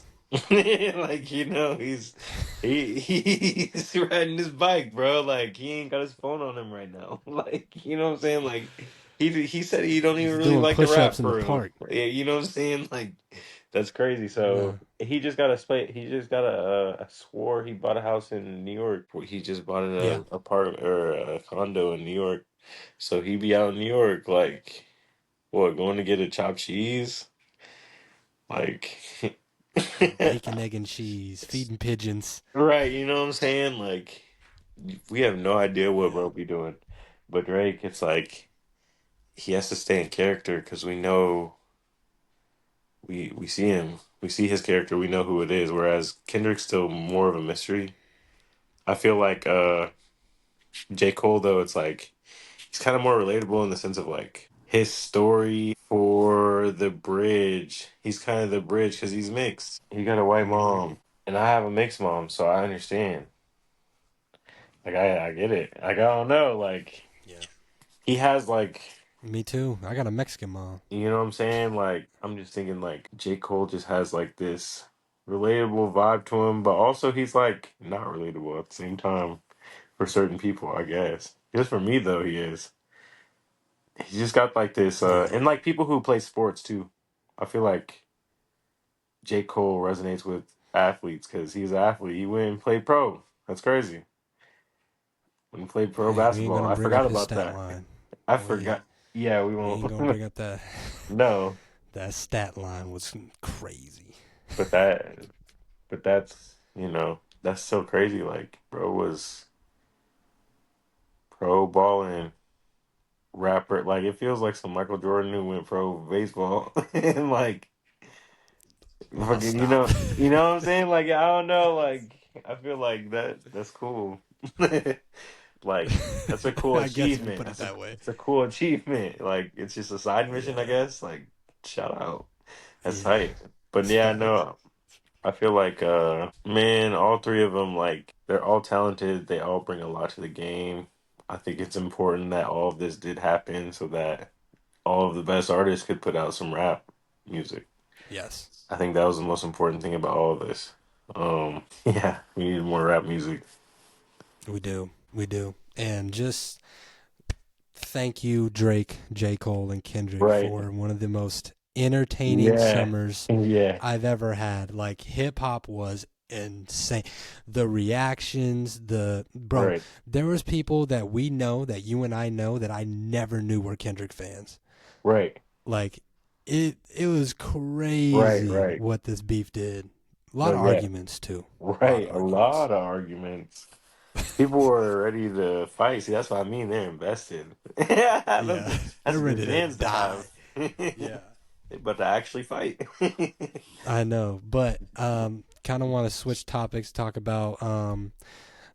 Like, he's riding his bike, bro. Like, he ain't got his phone on him right now. Like, you know what I'm saying? Like, he said he don't even He's really doing like to rap push-ups in the for real. park. Yeah, you know what I'm saying? Like, that's crazy. So No. he just got a split. He just got I swore he bought a house in New York. He just bought an Yeah. apartment or a condo in New York. So he be out in New York, like, what, going to get a chopped cheese? Like, Bacon, egg, and cheese. Feeding pigeons. right, you know what I'm saying? Like, we have no idea what Yeah. bro be doing. But Drake, it's like he has to stay in character because we know we see him, we see his character, we know who it is. Whereas Kendrick's still more of a mystery. I feel like J. Cole though, it's like he's kind of more relatable in the sense of like his story for the bridge. He's kind of the bridge because he's mixed. He got a white Mm-hmm. mom, and I have a mixed mom, so I understand. Like I get it. Like I don't know. Like Yeah. he has like Me too. I got a Mexican mom. you know what I'm saying? Like I'm just thinking like J. Cole just has like this relatable vibe to him, but also he's like not relatable at the same time for certain people, I guess. Just for me though, he is. He's just got like this Yeah. and like people who play sports too. I feel like J. Cole resonates with athletes because he's an athlete. He went and played pro. That's crazy. When he played pro Hey, we ain't basketball. gonna I bring up forgot his about stat that. line. I We forgot. Yeah, we we ain't won't. gonna bring up that. No, That stat line was crazy. but that, but that's that's so crazy. Like, bro was pro balling rapper. Like, it feels like some Michael Jordan who went pro baseball and like I'll fucking, stop. you know what I'm saying? Like, I don't know. Like, I feel like that's cool. Like, that's a cool I guess if you achievement. put it that way. It's a cool achievement. Like, it's just a side mission, I Yeah. guess. Like, shout out. That's Yeah. tight. But It's yeah, facts. no, I feel like man, all three of them, like, they're all talented. They all bring a lot to the game. I think it's important that all of this did happen so that all of the best artists could put out some rap music. Yes. I think that was the most important thing about all of this. Yeah, we needed more rap music. We do. We do. And just thank you, Drake, J. Cole, and Kendrick, Right. for one of the most entertaining Yeah. summers Yeah. I've ever had. Like, hip hop was insane. The reactions, bro, Right. there was people that we know, that you and I know, that I never knew were Kendrick fans. Right. Like, it was Right. crazy Right. what this beef did. A No, lot of yeah. arguments too. A lot Right. of A arguments. lot of arguments. People were ready to fight. See, that's what I mean. They're invested. Yeah, Yeah, that's they're a good ready to chance to have. die. Yeah. But to actually fight. I know, but kind of want to switch topics, talk about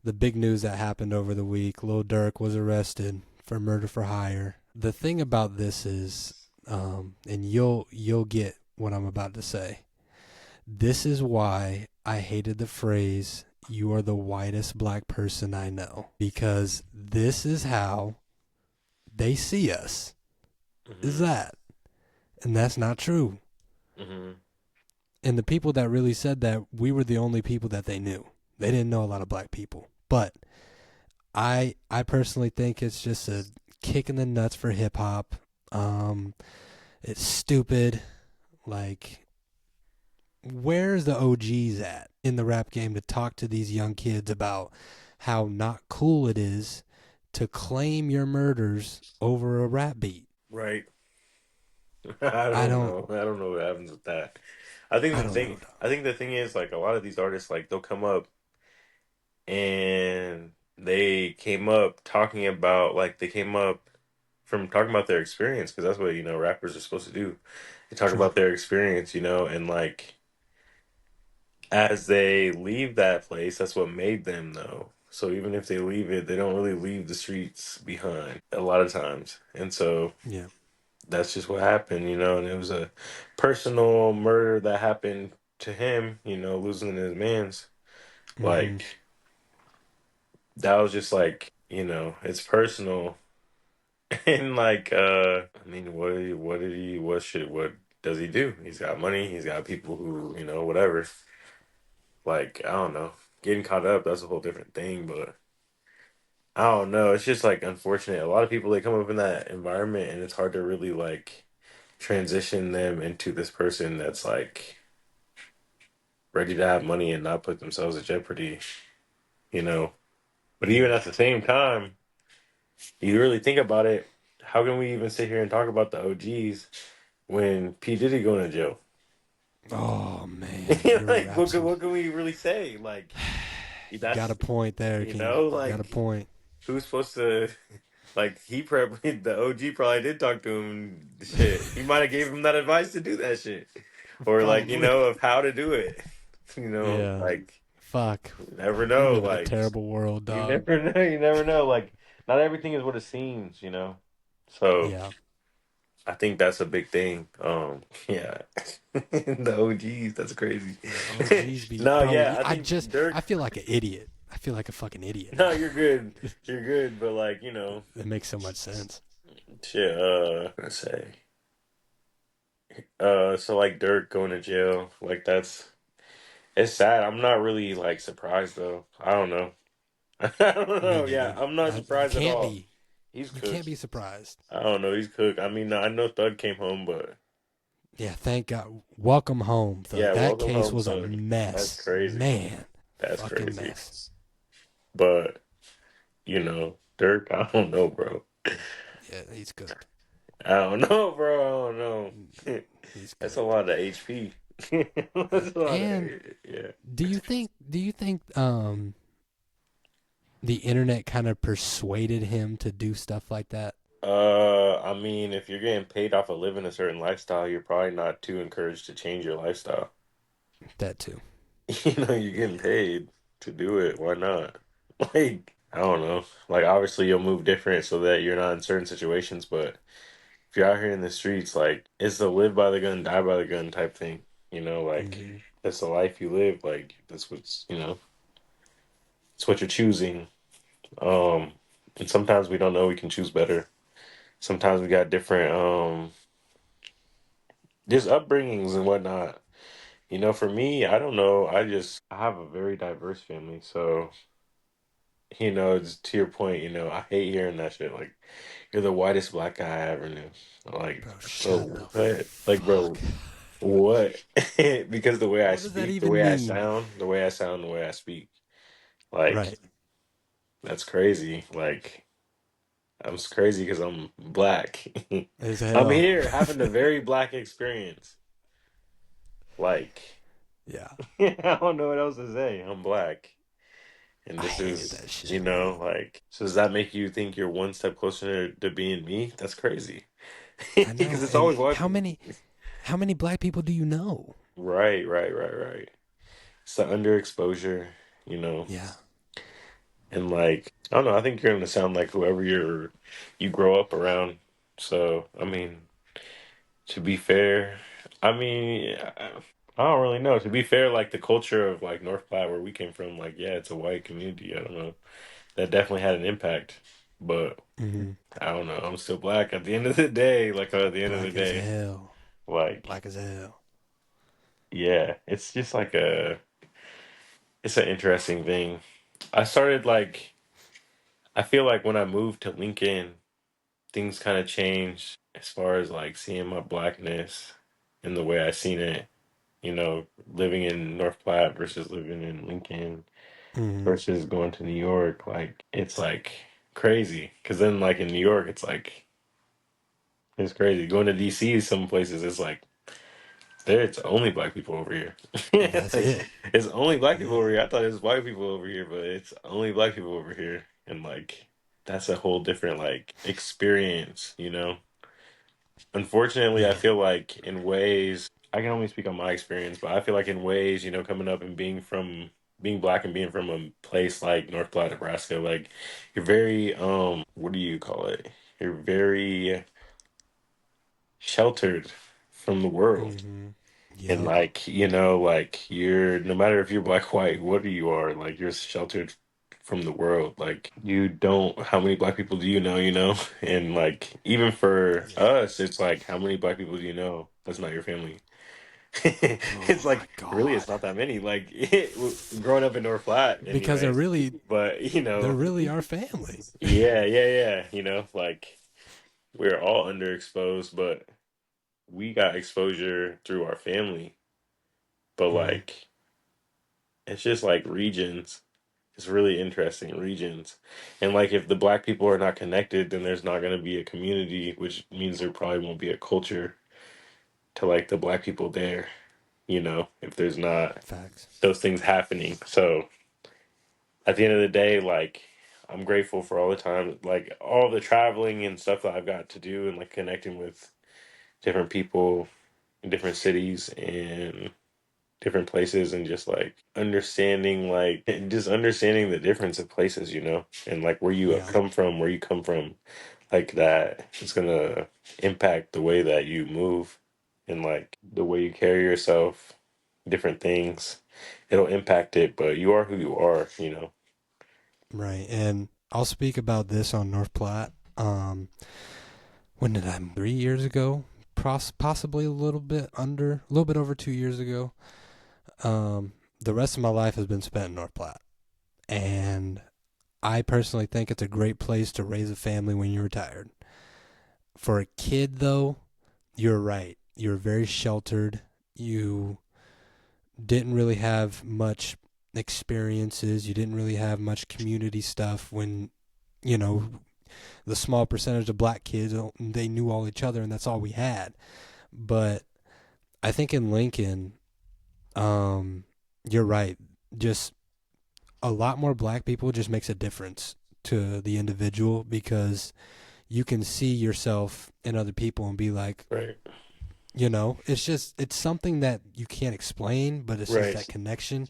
the big news that happened over the week. Lil Durk was arrested for murder for hire. The thing about this is, and you'll get what I'm about to say. This is why I hated the phrase "you are the whitest black person I know," because this is how they see us. Is Hmm. that, and that's not true. Hmm. And the people that really said that, we were the only people that they knew. They didn't know a lot of black people. But I personally think it's just a kick in the nuts for hip hop. It's stupid. Like, where's the OGs at in the rap game to talk to these young kids about how not cool it is to claim your murders over a rap beat? Right. I I don't don't know. I don't know what happens with that. I don't know, I dog. think the thing is like a lot of these artists like they'll come up and they came up talking about like they came up from talking about their experience because that's what rappers are supposed to do. They talk True. about their experience, and like as they leave that place, that's what made them though. So even if they leave it, they don't really leave the streets behind a lot of times. And so Yeah. that's just what happened, and it was a personal murder that happened to him, losing his man's. Mm-hmm. Like that was just like, it's personal. And like I mean, what does he do? He's got money, he's got people who, whatever. Like, I don't know. Getting caught up, that's a whole different thing, but I don't know. It's just like unfortunate. A lot of people they come up in that environment and it's hard to really like transition them into this person that's like ready to have money and not put themselves at jeopardy, you know. But Yeah. even at the same time, you really think about it, how can we even sit here and talk about the OGs when P. Diddy going to jail? Oh man, you're Like absolutely. what can we really say? Like You got that's a point there, King. You got a like point. who's supposed to Like he probably the OG probably did talk to him. Shit, he might have gave him that advice to do that shit, or like Probably. of how to do it. Yeah. Like Fuck. you never We know. live in a Like terrible world, you dog. never know. You never know. Like not everything is what it seems. So Yeah. I think that's a big thing. Yeah, the OGs. That's crazy. The OGs be, No, bro. yeah, I think I Dirk. feel like an idiot. I feel like a fucking idiot No, now. you're good. You're good, but It makes so much sense. shit. Let's say, so like Dirk going to jail, like it's sad. I'm not really like surprised though. I don't know. I don't Me know. Yeah, neither. I'm not You surprised at can't all. be. He's You can't cooked. be surprised. I don't know. He's cooked. I mean, I know Thug came home, but Yeah, thank God. Welcome home, Thug. yeah, That welcome case home, was a Thug. That's mess. crazy. Man, That's fucking crazy. mess. But Dirk. I don't know, bro. Yeah, he's cooked. I don't know, bro. I don't know. He's That's a cooked. lot of HP. That's a lot of And yeah. do you think the internet kind of persuaded him to do stuff like that? I mean, if you're getting paid off of living a certain lifestyle, you're probably not too encouraged to change your lifestyle. That too. You're getting paid to do it. Why not? Like, I don't know. Like, obviously, you'll move different so that you're not in certain situations, but if you're out here in the streets, like, it's the live by the gun, die by the gun type thing. Like, Hmm. that's the life you live. Like, it's what you're choosing. Um, and sometimes we don't know we can choose better. Sometimes we got different, just upbringings and whatnot. For me, I don't know. I have a very diverse family. So, it's to your point, I hate hearing that shit. Like, you're the whitest black guy I ever knew. Like, Bro, shut bro, the what? Like, fuck. bro, what? Because the way I What does that speak, the even way I mean? sound, the way I sound, the way I speak, like, Right. that's crazy. Like, I'm crazy because I'm black. As I'm hell. here having a very black experience. Like, Yeah. I don't know what else to say. I'm black. And I this hated is, that shit, man. like, so does that make you think you're one step closer to being me? That's crazy. I Because know. it's And always white how people. many black people do you know? Right, right, right, right. It's the underexposure, you know. Yeah. And like, I don't know, I think you're gonna sound like whoever you grow up around. So, I mean, to be fair, I mean, I don't really know. To be fair, like the culture of like North Platte where we came from, like, yeah, it's a white community. I don't know. That definitely had an impact. But Hmm. I don't know. I'm still black at the end of the day. Like at the end of the Black as day, hell. like Black as hell. yeah, it's just like it's an interesting thing. I started like I feel like when I moved to Lincoln, things kind of changed as far as like seeing my blackness and the way I seen it. Living in North Platte versus living in Lincoln Hmm. versus going to New York, like it's like crazy. Because then like in New York, it's crazy. Going to DC, some places it's like it's only black people over here. That's Like it. it's only black people Yeah. over here. I thought it was white people over here, but it's only black people over here. And like that's a whole different like experience. Unfortunately, I Man. feel like in ways I can only speak on my experience, but I feel like in ways, coming up and being black and being from a place like North Platte, Nebraska, like you're very what do you call it? You're very sheltered from the world. Hmm. And Yep. like, like you're no matter if you're black, white, whatever you are, like you're sheltered from the world. Like you don't how many black people do you know? And like even for Yeah. us, it's like how many black people do you know? That's not your family. Oh It's my like really it's God. not that many. Like growing up in North Flat Because anyways. But they're really our family. yeah, yeah, yeah. Like we're all underexposed, but we got exposure through our family. But Mm. like it's just like regions. It's really interesting regions. And like if the black people are not connected, then there's not going to be a community, which means there probably won't be a culture to like the black people there, if there's not Facts. those things happening. So at the end of the day, like I'm grateful for all the time, like all the traveling and stuff that I've got to do, and like connecting with different people in different cities and different places, and just like understanding, like just understanding the difference of places, and like where you Yeah. come from, like that. It's gonna impact the way that you move and like the way you carry yourself, different things. It'll impact it, but you are who you are. Right. And I'll speak about this on North Platte. When did I? 3 years ago, possibly a little bit over 2 years ago. The rest of my life has been spent in North Platte, and I personally think it's a great place to raise a family when you're retired. For a kid, though, you're right. You're very sheltered. You didn't really have much experiences. You didn't really have much community stuff when, you know, the small percentage of black kids, they knew all each other, and that's all we had. But I think in Lincoln, you're right. Just a lot more black people just makes a difference to the individual, because you can see yourself in other people and be like, Right. it's something that you can't explain, but it's just Right. that connection.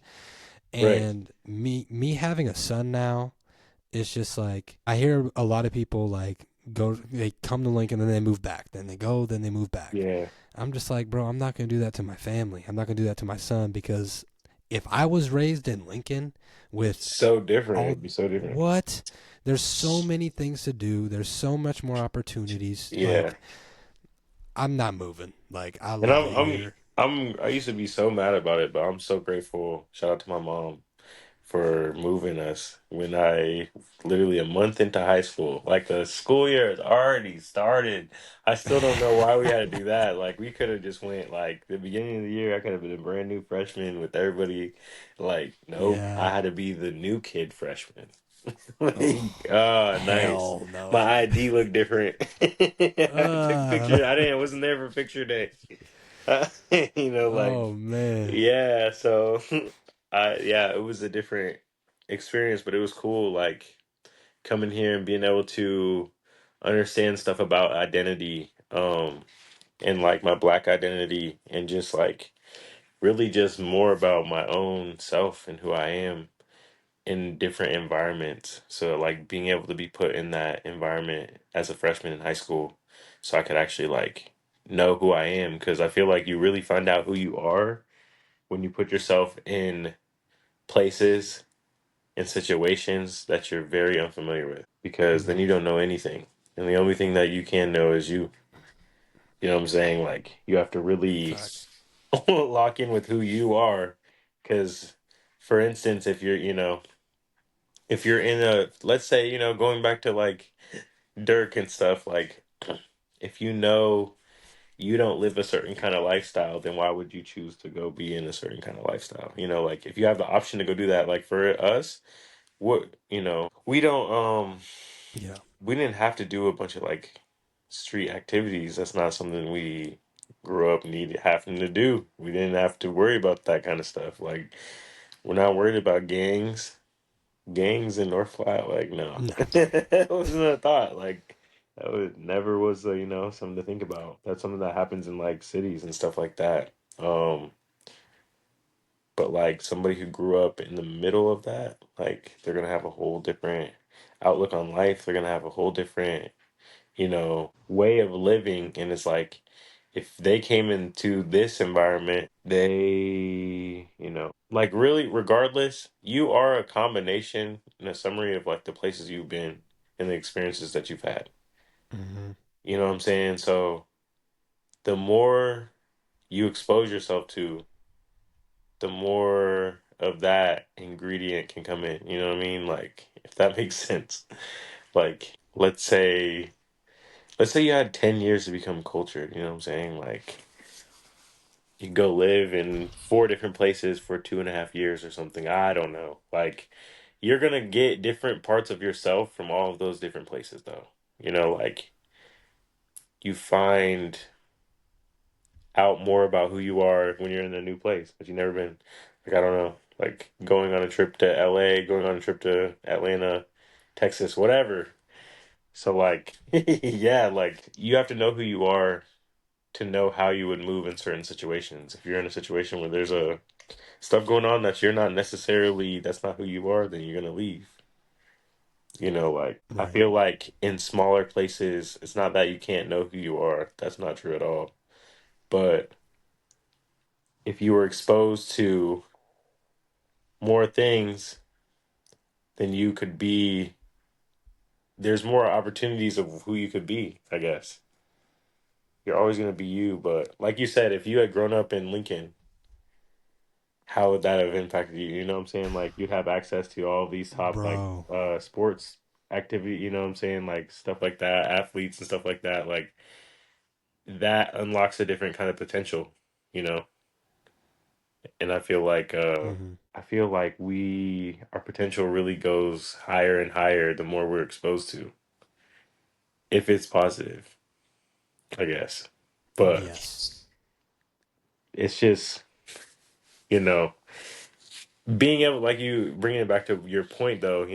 Right. And me having a son now, it's just like I hear a lot of people like they come to Lincoln and then they move back, then they go, then they move back. Yeah. I'm just like, bro, I'm not gonna do that to my family. I'm not gonna do that to my son, because if I was raised in Lincoln with So different. all It'd be so different. what, there's so many things to do. There's so much more opportunities. Yeah. Like, I'm not moving. Like, I And love it here. I used to be so mad about it, but I'm so grateful. Shout out to my mom for moving us when I literally a month into high school. Like the school year has already started. I still don't know why we had to do that. Like we could have just went like the beginning of the year. I could have been a brand new freshman with everybody. Like nope, I Yeah. had to be the new kid freshman. Oh, Like, oh, nice. hell no. My ID looked different. I took Uh, pictures. I wasn't there for picture day. Like, oh man. yeah. So, yeah, it was a different experience, but it was cool. Like coming here and being able to understand stuff about identity, and like my black identity, and just like really just more about my own self and who I am in different environments. So like being able to be put in that environment as a freshman in high school, so I could actually like know who I am, because I feel like you really find out who you are when you put yourself in places and situations that you're very unfamiliar with, because then Yeah. you don't know anything. And the only thing that you can know is you. You know what I'm saying? Like you have to really Facts. lock in with who you are, because for instance, if you're in a, let's say, going back to like Dirk and stuff, like if you don't live a certain kind of lifestyle, then why would you choose to go be in a certain kind of lifestyle? Like if you have the option to go do that, like for us, we don't, Yeah. we didn't have to do a bunch of like street activities. That's not something we grew up having to do. We didn't have to worry about that kind of stuff. Like we're not worried about gangs in North Flat, like no, No. that wasn't a thought. Like that would never was something to think about. That's something that happens in like cities and stuff like that. But like somebody who grew up in the middle of that, like they're gonna have a whole different outlook on life. They're gonna have a whole different way of living, and it's like if they came into this environment, like really, regardless, you are a combination and a summary of like the places you've been and the experiences that you've had. Hmm. You know what I'm saying? So the more you expose yourself to, the more of that ingredient can come in. You know what I mean? Like if that makes sense. Like let's say you had 10 years to become cultured, you know what I'm saying? Like you go live in four different places for 2.5 years or something. I don't know. Like you're gonna get different parts of yourself from all of those different places though. Like you find out more about who you are when you're in a new place that you've never been. Like I don't know. Like going on a trip to LA, going on a trip to Atlanta, Texas, whatever. So like, yeah, like you have to know who you are to know how you would move in certain situations. If you're in a situation where there's a stuff going on that you're not necessarily, that's not who you are, then you're gonna leave. Like I Right. feel like in smaller places, it's not that you can't know who you are. That's not true at all. But if you were exposed to more things, then you could be, there's more opportunities of who you could be, I guess. You're always gonna be you, but like you said, if you had grown up in Lincoln, how would that have impacted you? You know what I'm saying? Like you'd have access to all these top like Bro. sports activity, you know what I'm saying? Like stuff like that, athletes and stuff like that. Like that unlocks a different kind of potential, you know? And Hmm. I feel like our potential really goes higher and higher the more we're exposed to. If it's positive, I guess. But Yes. it's just, you know, being able, like you bringing it back to your point though,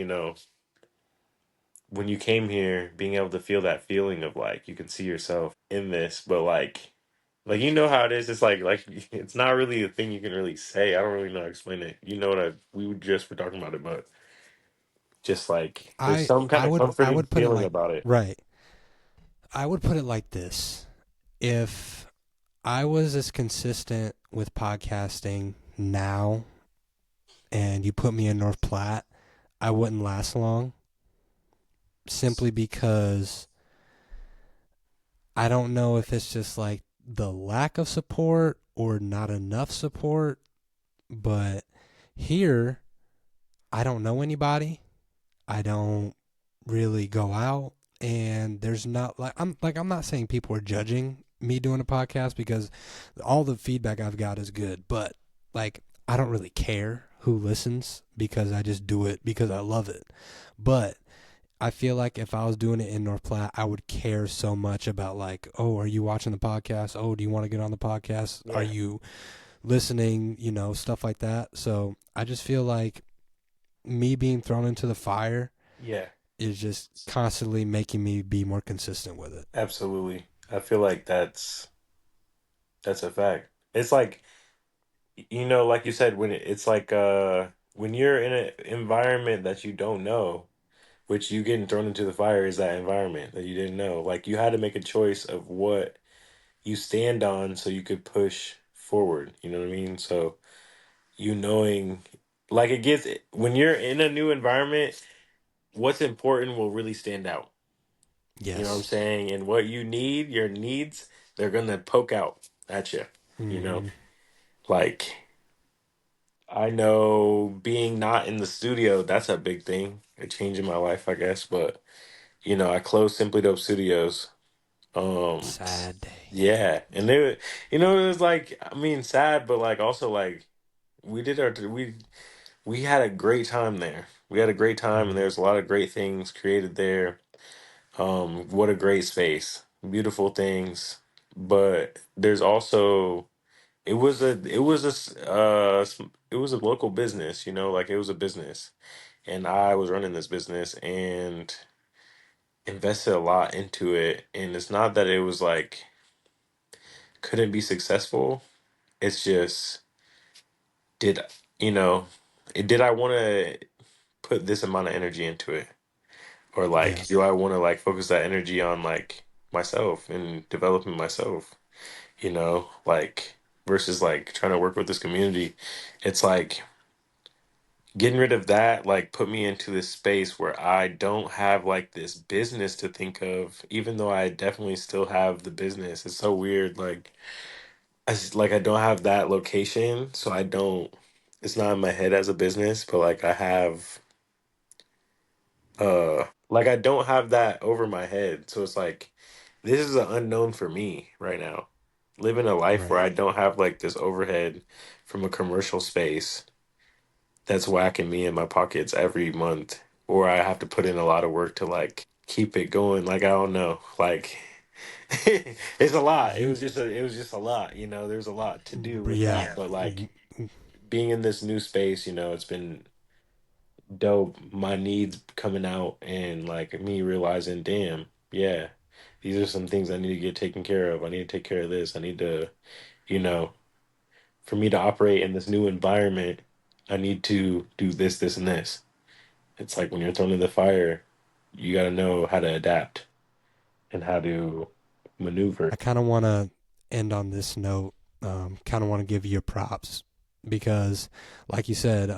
when you came here, being able to feel that feeling of like you can see yourself in this, but like you know how it is. It's like it's not really a thing you can really say. I don't really know how to explain it. You know what we were just were talking about it, but just like there's I some kind I of would I comforting would put it feeling like about it. right. I would put it like this. If I was as consistent with podcasting now and you put me in North Platte, I wouldn't last long simply because I don't know if it's just like the lack of support or not enough support, but here I don't know anybody. I don't really go out and there's not I'm not saying people are judging me doing a podcast because all the feedback I've got is good, but like I don't really care who listens because I just do it because I love it. But I feel like if I was doing it in North Platte, I would care so much about like, oh, are you watching the podcast? Oh, do you want to get on the podcast? Are Yeah, you listening? Stuff like that. So I just feel like me being thrown into the fire yeah, is just constantly making me be more consistent with it. absolutely. I feel like that's a fact. It's like like you said, it's like when you're in an environment that you don't know, which you getting thrown into the fire is that environment that you didn't know. Like you had to make a choice of what you stand on so you could push forward. You know what I mean? So you knowing, like it gets when you're in a new environment, what's important will really stand out. You know what I'm Yes. saying? And what you need, your needs, they're gonna poke out at you. You know, Mm-hmm. like I know being not in the studio, that's a big thing, a change in my life, I guess. But I closed Simply Dope Studios. Um, Sad day. yeah, and it was like, I mean, sad, but like also like we did our we had a great time there. We had a great time, and Mm-hmm. there's a lot of great things created there. What a great space, beautiful things, but there's also it was a local business, like it was a business, and I was running this business and invested a lot into it, and it's not that it was like couldn't be successful. It's just did you know did I want to put this amount of energy into it, or Yeah. like do I want to like focus that energy on like myself and developing myself, like versus like trying to work with this community. It's like getting rid of that like put me into this space where I don't have like this business to think of, even though I definitely still have the business. It's so weird, like I don't have that location, so I don't, it's not in my head as a business, but like I have like I don't have that over my head. So it's like this is an unknown for me right now. Living a life where Right. I don't have like this overhead from a commercial space that's whacking me in my pockets every month, or I have to put in a lot of work to like keep it going. Like I don't know, like it's a lot. You. It was just a lot. There's a lot to do with Yeah. that, but like being in this new space, it's been dope, my needs coming out and like me realizing, damn, yeah, these are some things I need to get taken care of. I need to take care of this. I need to, you know, for me to operate in this new environment, I need to do this, this, and this. It's like when you're thrown in the fire, you got to know how to adapt and how to maneuver. I kind of want to end on this note. Kind of want to give you your props because, like you said,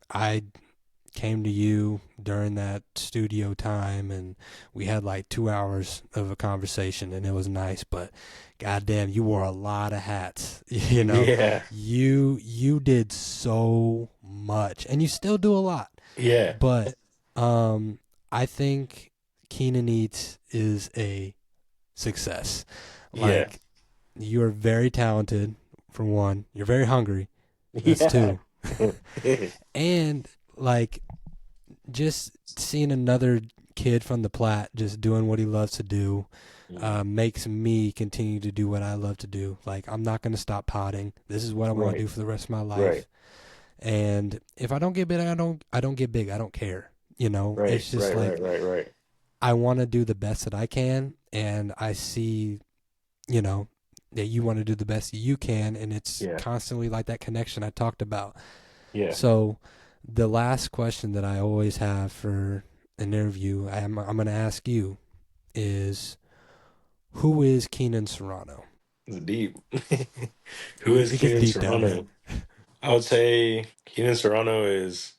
I came to you during that studio time and we had like 2 hours of a conversation and it was nice, but goddamn, you wore a lot of hats. You know, Yeah, you did so much and you still do a lot. yeah, But I think Keenan Eats is a success. yeah, Like, you're very talented, for one. You're very hungry. That's yeah. two. And, like, just seeing another kid from the Platte just doing what he loves to do makes me continue to do what I love to do. Like, I'm not going to stop potting. This is what I want to Right, do for the rest of my right, life. And if I don't get big, I don't get big. I don't care. You know, right, it's just right, right, like right, right. I want to do the best that I can, and I see, you know, that you want to do the best you can, and it's Yeah, constantly like that connection I talked about. yeah. So, the last question that I always have for an interview, I'm going to ask you is who is Keenan Serrano? It's deep. Who is It gets Keenan deep down here. Serrano? I would say Keenan Serrano is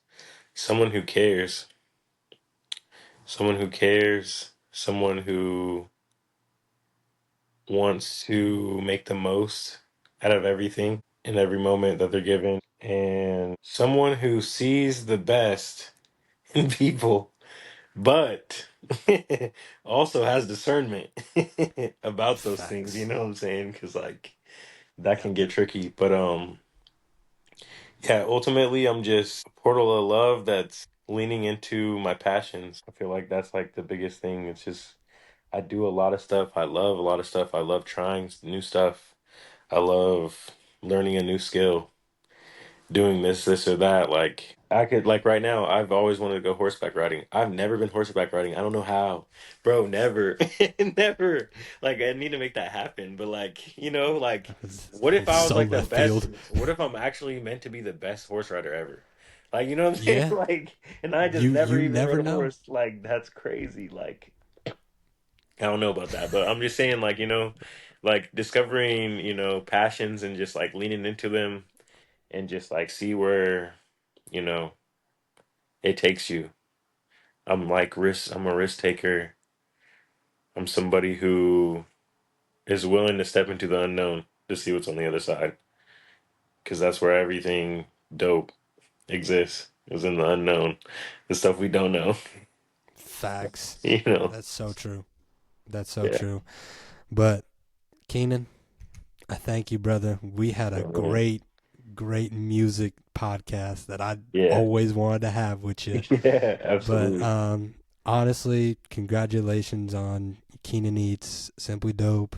someone who cares, someone who wants to make the most out of everything in every moment that they're given, and someone who sees the best in people, but also has discernment about those things. You Facts. know what I'm saying? Because like that Yep. can get tricky. But yeah, ultimately, I'm just a portal of love that's leaning into my passions. I feel like that's like the biggest thing. It's just I do a lot of stuff. I love a lot of stuff. I love trying new stuff. I love learning a new skill, doing this or that. Like I could like right now, I've always wanted to go horseback riding. I've never been horseback riding. I don't know how. Bro, never. Never. Like I need to make that happen. But like, like what if I was So like the left best? field. What if I'm actually meant to be the best horse rider ever? Like, you know what I'm saying? Yeah. Like, and I just never You even never rode a know. horse. Like, that's crazy. Like, I don't know about that, but I'm just saying, like, like discovering, passions and just like leaning into them and just like see where, you know, it takes you. I'm a risk taker. I'm somebody who is willing to step into the unknown to see what's on the other side. Because that's where everything dope exists, is in the unknown, the stuff we don't know, Facts. you know? That's so true. That's so Yeah. true. But Keenan, I thank you, brother. We had a Mhm. great music podcast that I Yeah. always wanted to have with you. Yeah, But absolutely. honestly, congratulations on Keenan Eats, Simply Dope.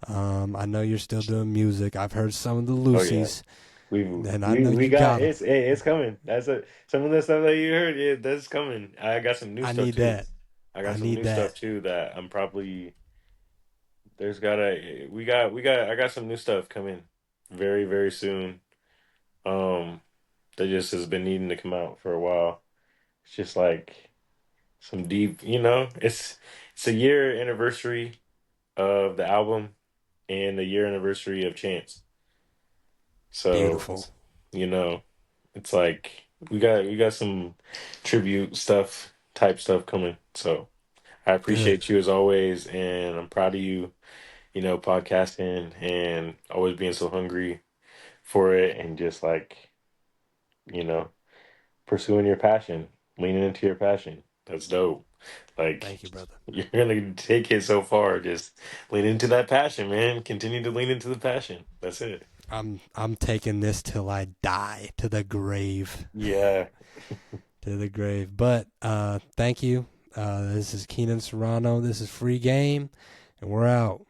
I know you're still doing music. I've heard some of the Oh, yeah. Lucy's, We and I we know we you got got them. it's hey, it's coming. Some of the stuff that you heard, yeah, that's coming. I got some new I stuff need too. that. I got I some need new stuff that. too that I'm probably there's gotta I got some new stuff coming very, very soon. Um that just has been needing to come out for a while. It's just like some deep, it's a year anniversary of the album and the year anniversary of Chance. So, Beautiful. you know, it's like we got some tribute stuff, type stuff coming. So I Good. appreciate you as always, and I'm proud of you, podcasting and always being so hungry for it and just like, you know, pursuing your passion, leaning into your passion. That's dope. Thank Like you, brother. you're gonna take it so far. Just lean into that passion, man. Continue to lean into the passion. That's it. I'm taking this till I die, to the grave. Yeah. To the grave. But thank you. This is Keenan Serrano. This is Free Game, and we're out.